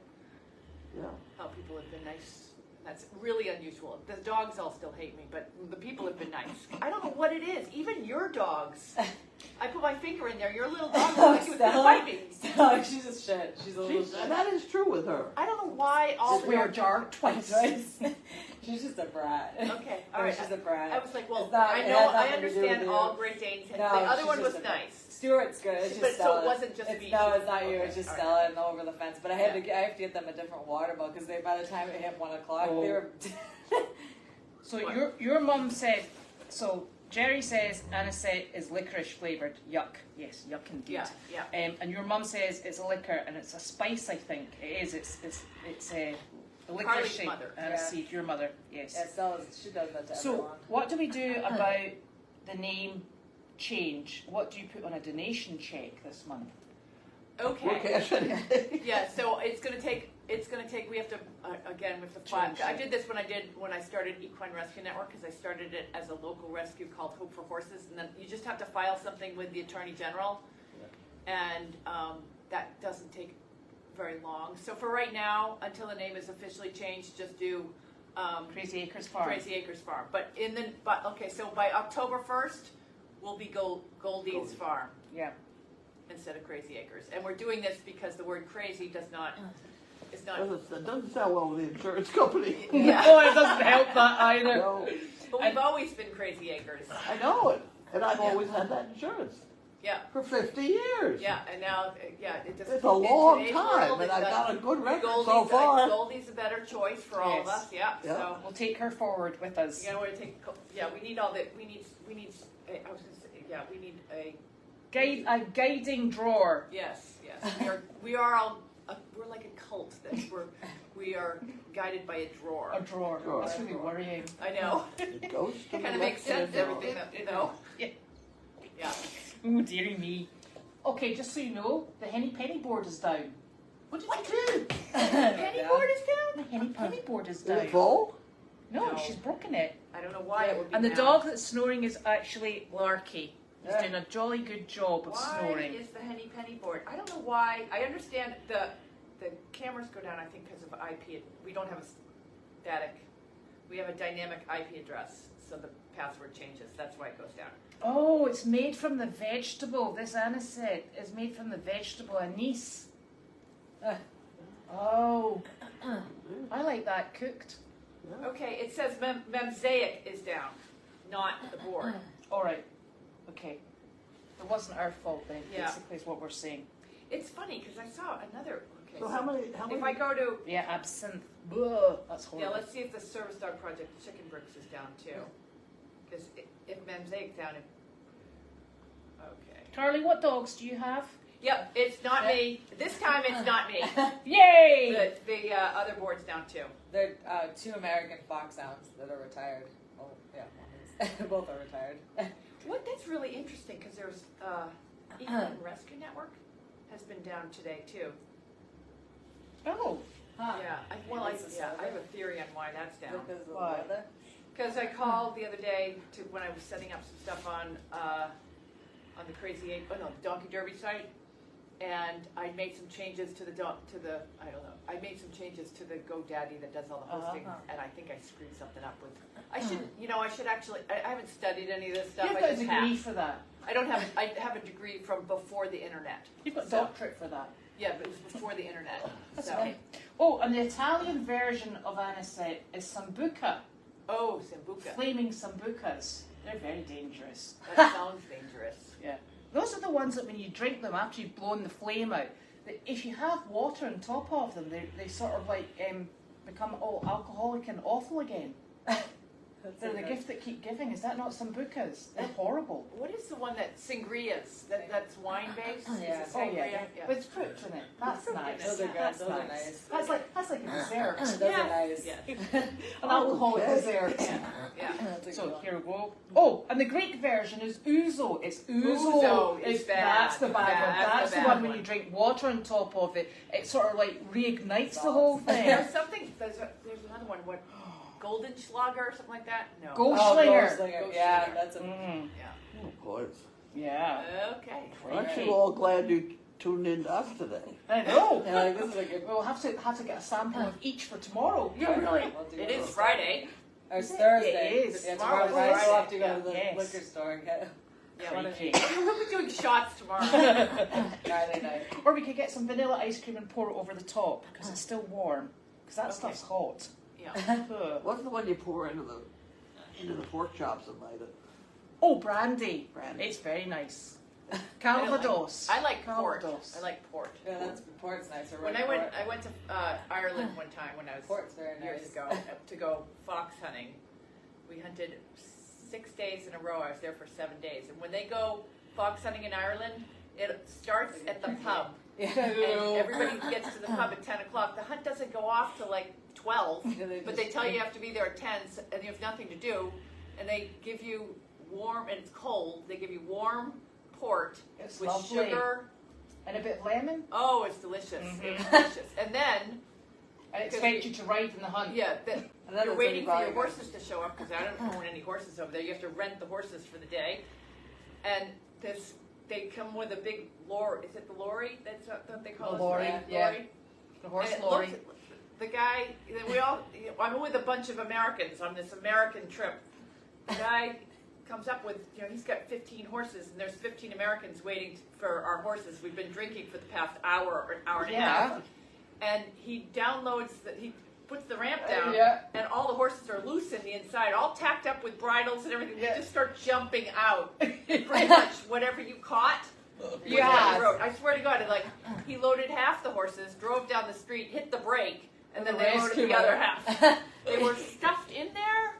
Yeah. How people have been nice. That's really unusual. The dogs all still hate me, but the people have been nice. I don't know what it is. Even your dogs. I put my finger in there. Your little dog was like he was going to bite me. Stella, she's a shit. She's a little She's, shit. that is true with her. I don't know why all the Swear dogs. jar twice. She's just a brat. Okay, all No, right. she's a brat. I was like, well, It's not- I it know, had I nothing to do understand with you. all Great Danes. And No, the other she's one just was a- nice. Stuart's good. It's just But so Stella. it wasn't just it's, me. No, She it's not was- you. okay, It's just all Stella and over the fence. But I have Yeah. to get them a different water bottle because they, by the time it hit 1 o'clock, Oh. they were. So your mum said. So Jerry says anisette is licorice flavoured. Yuck. Yes, yuck indeed. Yeah. And your mum says it's a liquor and it's a spice. I think it is. It's a licorice Carley's shape. mother. And Yeah. a seed. Your mother. Yes. Yeah, Stella's, she does that to So everyone. what do we do about the name change? What do you put on a donation check this month? We'll Okay. cash anything. Yeah, so it's gonna take, we have to, again, we have to file. Change I it. did this when I started Equine Rescue Network, because I started it as a local rescue called Hope for Horses, and then you just have to file something with the Attorney General, and that doesn't take very long. So for right now, until the name is officially changed, just do Crazy Acres Farm. Crazy Acres Farm. But okay, so by October 1st, we'll be Goldie's Farm Yeah. instead of Crazy Acres. And we're doing this because the word crazy is not, It doesn't sound well with the insurance company. yeah. Oh, it doesn't help that either. No, But we've always been Crazy Acres. I know it. And I've always had that insurance. Yeah. for 50 years. Yeah, and now, it just. It's a in long today's time, world, and I've got a good record so Goldie's, far. Goldie's a better choice for all of Yes. us, yeah, Yeah. so. We'll take her forward with us. You know, we take, we need all the, we need, I was gonna say, we need a. A guiding drawer. Yes, we are all, we're like a cult, that we are guided by a drawer. A drawer. Drawer. That's really worrying. I know. It goes to Kind the of makes left sense, and everything that, you know. Yeah. Yeah. Oh, dearie me. Okay, just so you know, the Henny Penny board is down. What did you do? Penny board is down? The Henny Penny board is Is down. it full? No, No. she's broken it. I don't know why it would be And the down. dog that's snoring is actually Larky. He's Yeah. doing a jolly good job of Why snoring. is the Henny Penny board? I don't know why. I understand the cameras go down, I think, because of IP. We don't have a static. We have a dynamic IP address, so the password changes. That's why it goes down. Oh, it's made from the vegetable. This anisette is made from the vegetable anise. Oh, I like that cooked. Okay, it says Mosaic is down, not the board. All right. Okay. It wasn't our fault then, Yeah. basically, is what we're saying. It's funny because I saw another. Okay, So how many? If I go to Yeah, absinthe. Ugh, that's horrible. let's see if the Service Dog Project Chicken Bricks is down too. Because if Mosaic down, okay. Carly, what dogs do you have? Yep, it's not me. This time it's not me. Yay! The other board's down too. They're 2 American foxhounds that are retired. Oh, yeah, one is. Both are retired. What? That's really interesting because there's Equine Rescue Network has been down today too. Oh, Huh. Yeah, I have a theory on why that's down. Because of the Why? weather? Because I called the other day to when I was setting up some stuff on the Crazy Eight, Donkey Derby site, and I made some changes to the I don't know. I made some changes to the GoDaddy that does all the hosting, and I think I screwed something up with. I should actually. I haven't studied any of this stuff. you've I got a just degree have. for that. I don't have. I have a degree from before the internet. You've got a So- doctorate for that. Yeah, but it was before the internet. That's So. okay. Oh, and the Italian version of anisette is sambuca. Oh, Sambuca. Flaming sambucas. They're very dangerous. That sounds dangerous. Yeah. Those are the ones that when you drink them after you've blown the flame out, that if you have water on top of them, they sort of like become all alcoholic and awful again. They're the gift that keep giving. Is that not sambucas? They're horrible. What is the one that sangrias? That's wine based. Yeah. Is it Oh sangria? yeah, with fruit in it. That's nice. Those are good. That's Those are nice. nice. That's like a dessert. Those Yeah. are nice. Yeah. An alcoholic Okay. dessert. Yeah. That's a So good one. here we go. Oh, and the Greek version is ouzo. It's ouzo. Ouzo is bad. That's the bad one. That's That's the the bad one when one. you drink water on top of it. It sort of like reignites the whole thing. There's something. There's another one. What? Golden Schlager or something like that? No. Goldschlinger. Goldschlinger. Yeah, Goldschlinger. that's a. Mm, Yeah. Oh, of course. yeah. Okay. Aren't you all glad you tuned in to us today? I know. Yeah, like, this is a good. We'll have to get a sample of each for tomorrow. Yeah, really. We'll do It that. is Friday. It's Is it? Thursday. It is. Yeah, Tomorrow tomorrow's is Friday. We'll have to Friday. go to the Yes. liquor store and get Yeah. one of Crikey. each. We'll be doing shots tomorrow. Friday night. Or we could get some vanilla ice cream and pour it over the top because it's still warm. Because that Okay. stuff's hot. Yeah. Ugh. What's the one you pour into the pork chops and light it? Oh, brandy. Brandy. It's very nice. Calvados. I like port. Calvados. I like port. Yeah, that's port's nice. When I went to Ireland one time when I was Port's very years nice. ago to go fox hunting. We hunted 6 days in a row. I was there for 7 days. And when they go fox hunting in Ireland, it starts at the pub. Yeah. And everybody gets to the pub at 10 o'clock. The hunt doesn't go off till like 12, Yeah, they but just they tell you drink. you have to be there at 10 and you have nothing to do. And they give you warm, and it's cold, they give you warm port It's with lovely. sugar. And a bit of lemon. Oh, it's delicious. Mhm. It's delicious. And then, I expect you to ride in the hunt. yeah, And then you're it's waiting for your like horses to show up because I don't own any horses over there. You have to rent the horses for the day. And they come with a big lorry. Is it the lorry? That's what they call The it? lorry, right? yeah. Lorry. The horse And it lorry. looks- the guy, I'm with a bunch of Americans on this American trip. The guy comes up with, he's got 15 horses, and there's 15 Americans waiting for our horses. We've been drinking for the past hour or hour and a half. And he downloads, he puts the ramp down, Yeah. and all the horses are loose in the inside, all tacked up with bridles and everything. They just start jumping out. Pretty much whatever you caught. Yeah. I swear to God, he loaded half the horses, drove down the street, hit the brake, and then The they rest loaded came the other out. half. They were stuffed in there.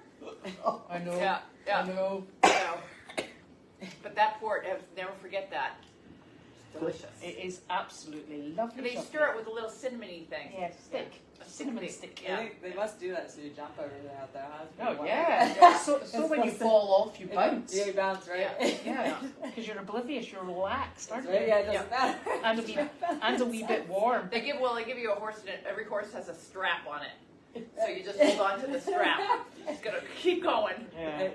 I know. Yeah, I know. So, but that port, I'll never forget that. It's delicious. It is absolutely lovely. And they stir it with a little cinnamony thing. Yeah, stick. A Cinnamon stick. stick. Yeah. They must do that so you jump everything out there, huh? It's Oh pretty wild. yeah. So It's when you supposed to- fall off, you bounce. Yeah, you bounce, right? Yeah, because you're oblivious, you're relaxed, That's aren't right, you? yeah, it doesn't matter. And a wee bit warm. They give you a horse, and every horse has a strap on it. So you just hold on to the strap. It's gonna keep going. Yeah.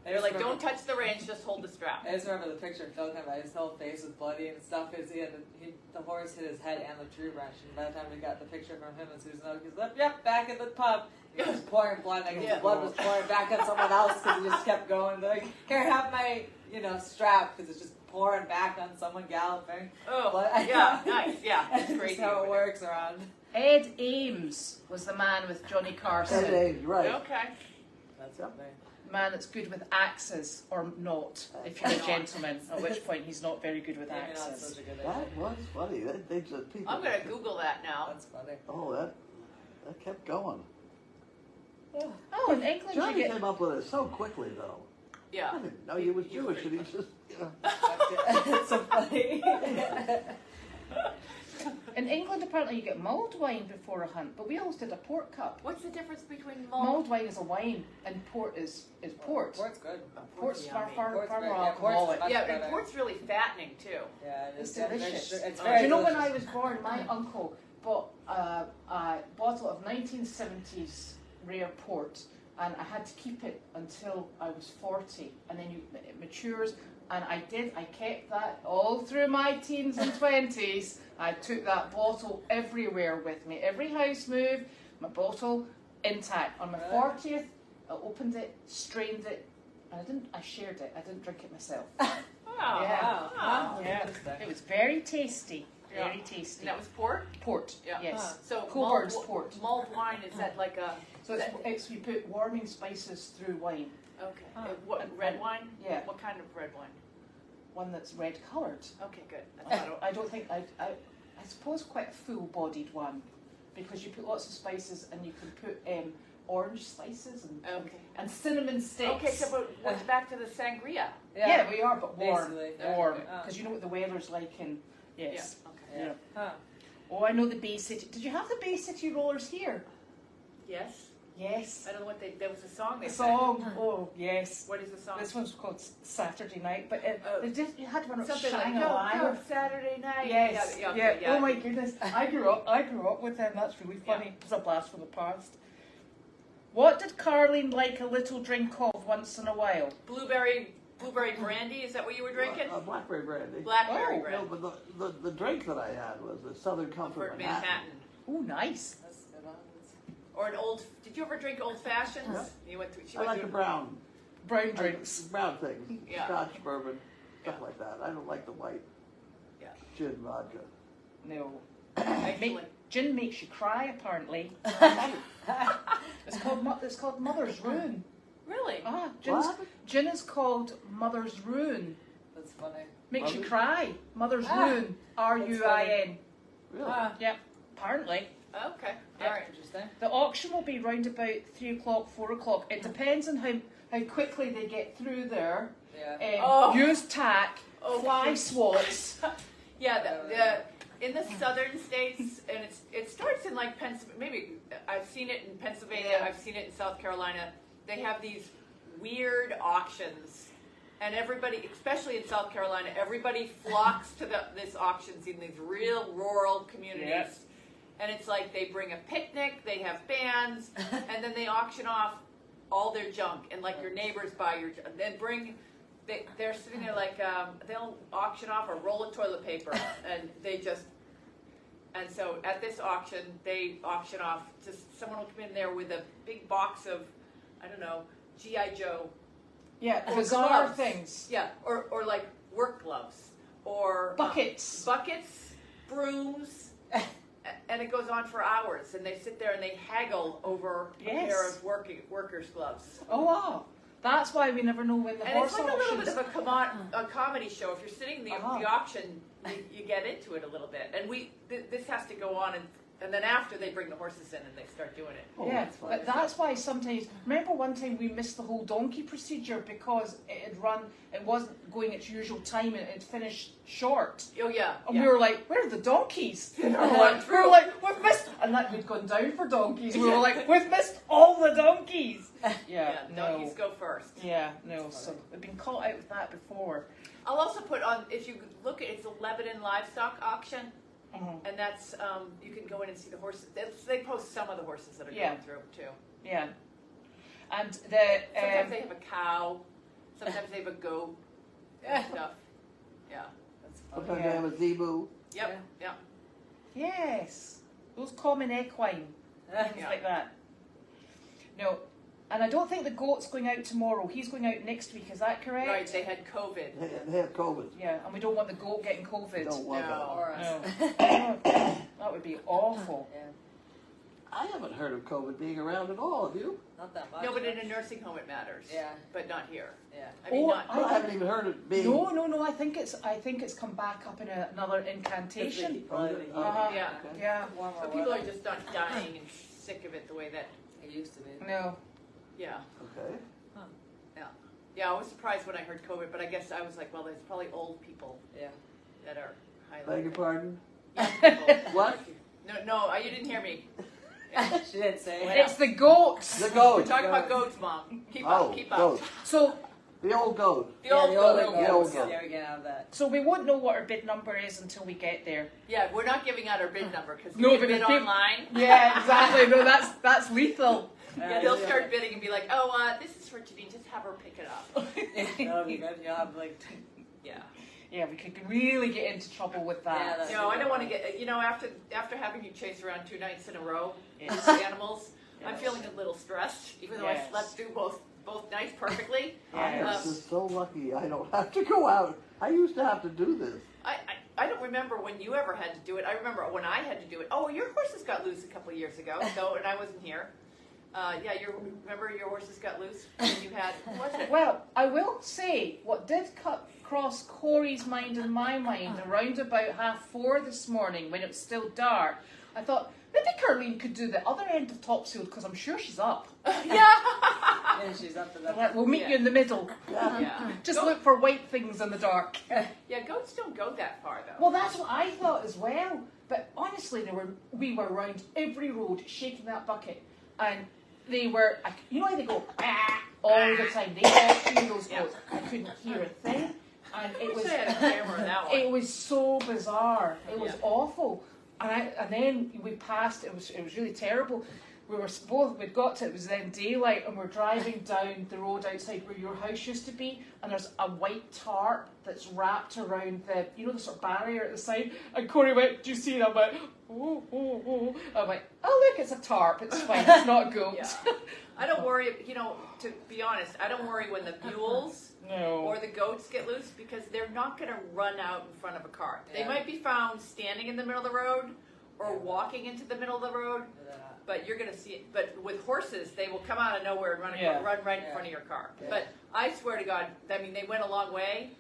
They're like, don't touch the reins, just hold the strap. I just remember the picture of Phil coming by. His whole face was bloody and stuff because the horse hit his head and the tree branch. And by the time we got the picture from him and Susan, he was like, "Yep, back in the pub." He was pouring blood. Like his blood was pouring back on someone else because he just kept going. They're like, "Here, have my strap," because it's just pouring back on someone galloping. Oh, Blood. yeah, nice, yeah. It's That's crazy. how it works around. Ed Ames was the man with Johnny Carson. That age, right. Okay. That's something. Man that's good with axes or not, if you're a gentleman. At which point he's not very good with Maybe not axes. such a good That idea. was funny. They just people. I'm gonna Google that now. That's funny. Oh, that kept going. Oh, in England Johnny you get came up with it so quickly, though. I Yeah. didn't know you was Jewish, and he just. It's so funny. in England apparently you get mulled wine before a hunt, but we always did a port cup. What's the difference between mulled? Mulled wine is a wine, and port is port. Port's good. Port's far Port's more great. Yeah, alcoholic. port's Yeah, much and better. port's really fattening too. Yeah, It's very- delicious. It's Do very Do you know when delicious. I was born, my uncle bought a bottle of 1970s rare port, and I had to keep it until I was 40, and then it matures. And I kept that all through my teens and 20s. I took that bottle everywhere with me. Every house move, my bottle intact. On my Really? 40th, I opened it, strained it, and I shared it. I didn't drink it myself. Oh, Yeah. wow. Yeah, it was very tasty. Very tasty. And that was port? Port, Yeah. yes. So Coburn's port. mulled wine, is that like a... So it's we put warming spices through wine. Okay. Huh. What, red wine? Yeah, What kind of red wine? one that's red coloured. Okay, good. I don't think I suppose quite a full-bodied one, because you put lots of spices and you can put orange slices Okay. and cinnamon sticks. Okay, so but what's back to the sangria? yeah, we are, but warm, Basically, yeah. warm, Oh. because you know what the weather's like in yes. Yeah. Okay. Yeah. Huh. Oh, I know the Bay City. Did you have the Bay City rollers here? Yes. Yes. I don't know what there was a song they The sang. song. Oh, yes. What is the song? This one's called Saturday Night, but you had one of Something Shine like, a go, Light. go, Saturday night. Yes, Yeah, yeah. okay, yeah. Oh my goodness, I grew up with them. That's really funny. It's a blast from the past. What did Carlene like a little drink of once in a while? Blueberry brandy, is that what you were drinking? Blackberry brandy. Blackberry Oh, brandy. No, but the drink that I had was the Southern Comfort For Manhattan. Manhattan. Oh, nice. That's good on. Or an old, did you ever drink old fashions? Yeah. You went through, she I went like the through, brown. Brown drinks. Brown things. Yeah. Scotch, bourbon, stuff Yeah. like that. I don't like the white. Yeah. Gin vodka. No. Excellent. Gin makes you cry, apparently. It's called Mother's Ruin. Really? Ah, What? gin is called Mother's Ruin. That's funny. Makes you Mother's- cry. Mother's Ah, Ruin. R-U-I-N. Really? Ah, Yeah, apparently. Okay, Yeah. all right. interesting. The auction will be round about 3 o'clock, 4 o'clock. It depends on how quickly they get through there. Yeah. Oh. Use tack, Oh, fly okay. swats. Yeah, the in the southern states, and it starts in like Pennsylvania. Maybe I've seen it in Pennsylvania. Yeah. I've seen it in South Carolina. They have these weird auctions, and everybody, especially in South Carolina, everybody flocks to this auctions in these real rural communities. Yeah. And it's like they bring a picnic, they have bands, and then they auction off all their junk, and like your neighbors buy your, then bring. They're sitting there like they'll auction off a roll of toilet paper, and they just. And so at this auction, they auction off. Just someone will come in there with a big box of, I don't know, GI Joe. Yeah, Or bizarre gloves. things. Yeah, or like work gloves, or Buckets. buckets, brooms, and it goes on for hours, and they sit there and they haggle over a pair of workers' gloves. Oh wow. That's why we never know when the And horse it's like a little auctions. bit of a comedy show. If you're sitting in the auction, you get into it a little bit. And this has to go on, and then after they bring the horses in and they start doing it. Oh, Yeah, that's fine. but that's why sometimes. Remember one time we missed the whole donkey procedure because it wasn't going its usual time and it had finished short. Oh yeah. And we were like, where are the donkeys? We were True. like, we've missed, and that we'd gone down for donkeys. We were like, we've missed all the donkeys. Yeah, donkeys go first. Yeah, no. So we've been caught out with that before. I'll also put on, if you look at, it's a Lebanon livestock auction, and that's, you can go in and see the horses. They post some of the horses that are going through too. Yeah. And Sometimes they have a cow, sometimes they have a goat and stuff. Yeah. That's funny. Sometimes they have a zebu. Yep, yep. yes, those common equine. Things Yeah. like that. No, and I don't think the goat's going out tomorrow. He's going out next week. Is that correct? Right, they had COVID. They have COVID. Yeah, and we don't want the goat getting COVID. Don't want that. No. Or us. No. That would be awful. Yeah. I haven't heard of COVID being around at all, have you? Not that much. No, but in a nursing home it matters. Yeah. But not here. Yeah. I mean, not. I haven't even heard it being. No. I think it's come back up in another incantation. Probably the heat. Yeah. Okay. Yeah. Warmer But people are weather. just not dying and sick of it the way that. It used to be. No. Yeah. Okay. Yeah, I was surprised when I heard COVID, but I guess I was like, well, there's probably old people Yeah. that are highly. Beg your pardon? Young people. What? No, you didn't hear me. She didn't say it. It's the goats. The We're goat. talking about goats, Mom. Keep Oh, up, keep up. goat. So The old goat. The old the goat. old The old goats. goat. Yeah, we get out of that. we won't know what our bid number is until we get there. Yeah, we're not giving out our bid number because No, you but bid if people- online. Yeah, exactly. No, that's lethal. Yeah, they'll start bidding and be like, oh, this is for Janine. Just have her pick it up. That'll be good. You'll have like. Yeah. Yeah, we could really get into trouble with Yeah, that. that's- No, I don't want to get. After having you chase around 2 nights in a row, Yes. with animals, I'm Yes. feeling a little stressed, even though Yes. I slept through both nights perfectly. I am Yes. just so lucky I don't have to go out. I used to have to do this. I don't remember when you ever had to do it. I remember when I had to do it. Oh, your horses got loose a couple of years ago, and I wasn't here. Yeah, remember your horses got loose when you had, what was it? Well, I will say what did cross Corey's mind and my mind around about 4:30 this morning when it was still dark. I thought maybe Carlene could do the other end of Topsfield because I'm sure she's up. Yeah. And she's up to I'm that. like, we'll meet you in the middle. Yeah. Just look for white things in the dark. Yeah, goats don't go that far though. Well, that's what I thought as well. But honestly, we were around every road shaking that bucket, and they were, you know how they go "Ah," all the time. They all hear those goats. I couldn't hear a thing, and I wish I had a camera on that one. it was so bizarre. It was Yeah. awful. And then we passed. It was really terrible. We'd got to, it was then daylight, and we're driving down the road outside where your house used to be, and there's a white tarp that's wrapped around the sort of barrier at the side. And Corey went, "Do you see it?" I'm like, "Oh, oh, oh." I'm like, "Oh, look, it's a tarp. It's fine. It's not a goat." Yeah. I don't worry, to be honest, I don't worry when the mules No. or the goats get loose because they're not going to run out in front of a car. They Yeah. might be found standing in the middle of the road or walking into the middle of the road, but you're going to see it. But with horses, they will come out of nowhere and run right in front of your car. Yeah. But I swear to God, I mean, they went a long way.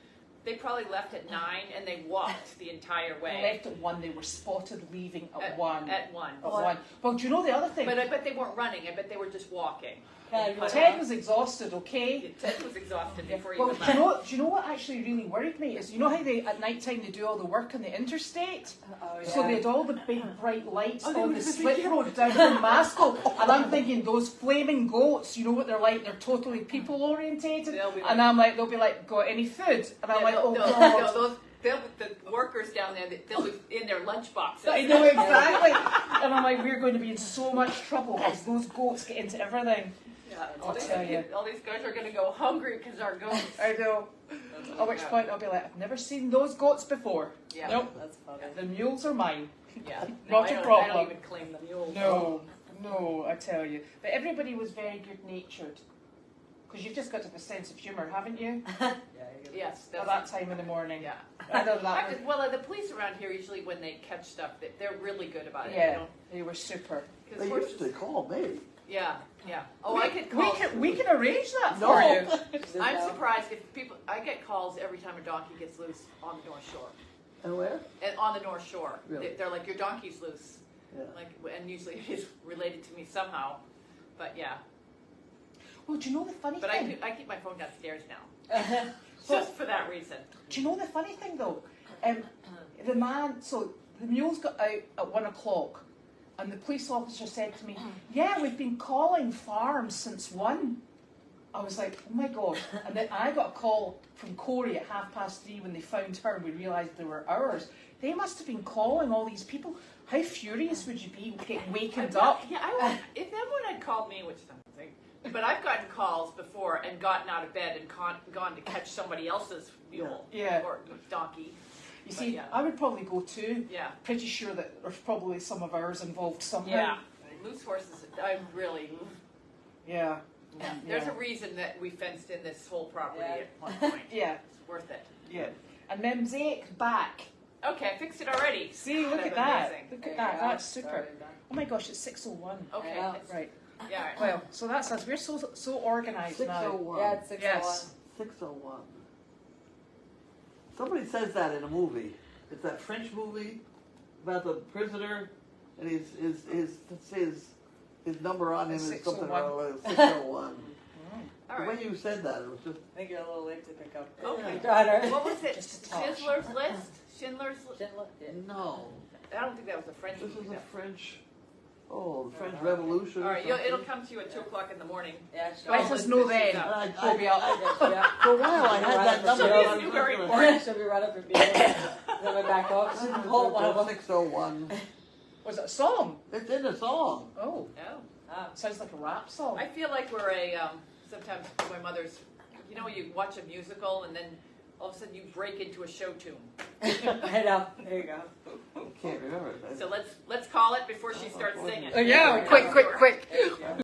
They probably left at 9 and they walked the entire They way. left at 1. They were spotted leaving at 1. At 1. At 1. Well, do you know the other thing? But I bet they weren't running. I bet they were just walking. Ted was exhausted, okay? Ted was exhausted before he Well, went do you know what actually really worried me is, you know how at night time they do all the work on the interstate? Oh, yeah. So they had all the big bright lights Oh, they on were the the slip big- road down in Masco, and I'm thinking those flaming goats, you know what they're like? They're totally people orientated, They'll be and I'm like, they'll be like, got any food? And I'm like, oh god. the workers down there, they'll be in their lunch boxes. I know exactly, and I'm like, we're going to be in so much trouble because those goats get into everything. Yeah, I'll tell you. all these guys are going to go hungry because our goats. I know. At which point I'll be like, I've never seen those goats before. Yeah. Nope. That's funny. The mules are mine. Yeah, Not I a don't- problem. I don't even claim the mules. No, I tell you. But everybody was very good natured. because you've just got to have a sense of humour, haven't you? Yes, At that time in the morning. Yeah. Either that or- Well, the police around here usually, when they catch stuff, they're really good about it. yeah, they were super. 'Cause They horses- used to call me. Yeah, yeah. Oh, I get calls. We can arrange that No. for you. I'm surprised if people. I get calls every time a donkey gets loose on the North Shore. And where? And on the North Shore, Really? they're like, your donkey's loose. Yeah. Like, and usually it is related to me somehow. But yeah. Well, do you know the funny But thing? I keep my phone downstairs now, just for that reason. Do you know the funny thing though? The man, so the mules got out at 1 o'clock, and the police officer said to me, "Yeah, we've been calling farms since 1." I was like, "Oh my god!" And then I got a call from Corey at 3:30 when they found her, and we realised they were ours. They must have been calling all these people. How furious would you be getting wakened up? Yeah, if anyone had called me, which something, but I've gotten calls before and gotten out of bed and gone to catch somebody else's mule Yeah. or donkey. You see, yeah. I would probably go too. Yeah. Pretty sure that there's probably some of ours involved somehow. Yeah. Loose horses, I'm really. Yeah. Yeah. There's a reason that we fenced in this whole property Yeah. at one point. Yeah. It's worth it. Yeah. And Mosaic back. Okay, I fixed it already. See, look That's at that. amazing. Look at that. That's super. Oh my gosh, it's 6:01. Okay. Yeah. Right. Yeah. Well, so that's us. We're so organised now. 601. Yeah, it's 6:01. Yes. 601. Somebody says that in a movie. It's that French movie about the prisoner, and his number on him is something 601. or 601. All The right. way you said that, it was just. I think you're a little late to pick up. Okay. Daughter. What was it? Just a touch. Schindler's List? Schindler's List? Schindler? Yeah. No. I don't think that was a French This movie. is a though. French. Oh, the French Revolution. All or right, something. it'll come to you at 2 o'clock in the morning. Yeah, Let us know then. We'll be up. Yeah. For a while, I had that number. She'll be I in was Newbury gonna- Port. She'll be right up your beard. Then we're back up. She'll hold one of them. 601. Was it a song? It's in the song. Oh, Oh. sounds like a rap song. I feel like we're sometimes my mother's, you watch a musical and then all of a sudden you break into a show tune. I know. There you go. I can't remember it. So let's call it before she starts singing. Yeah, quick. There you go.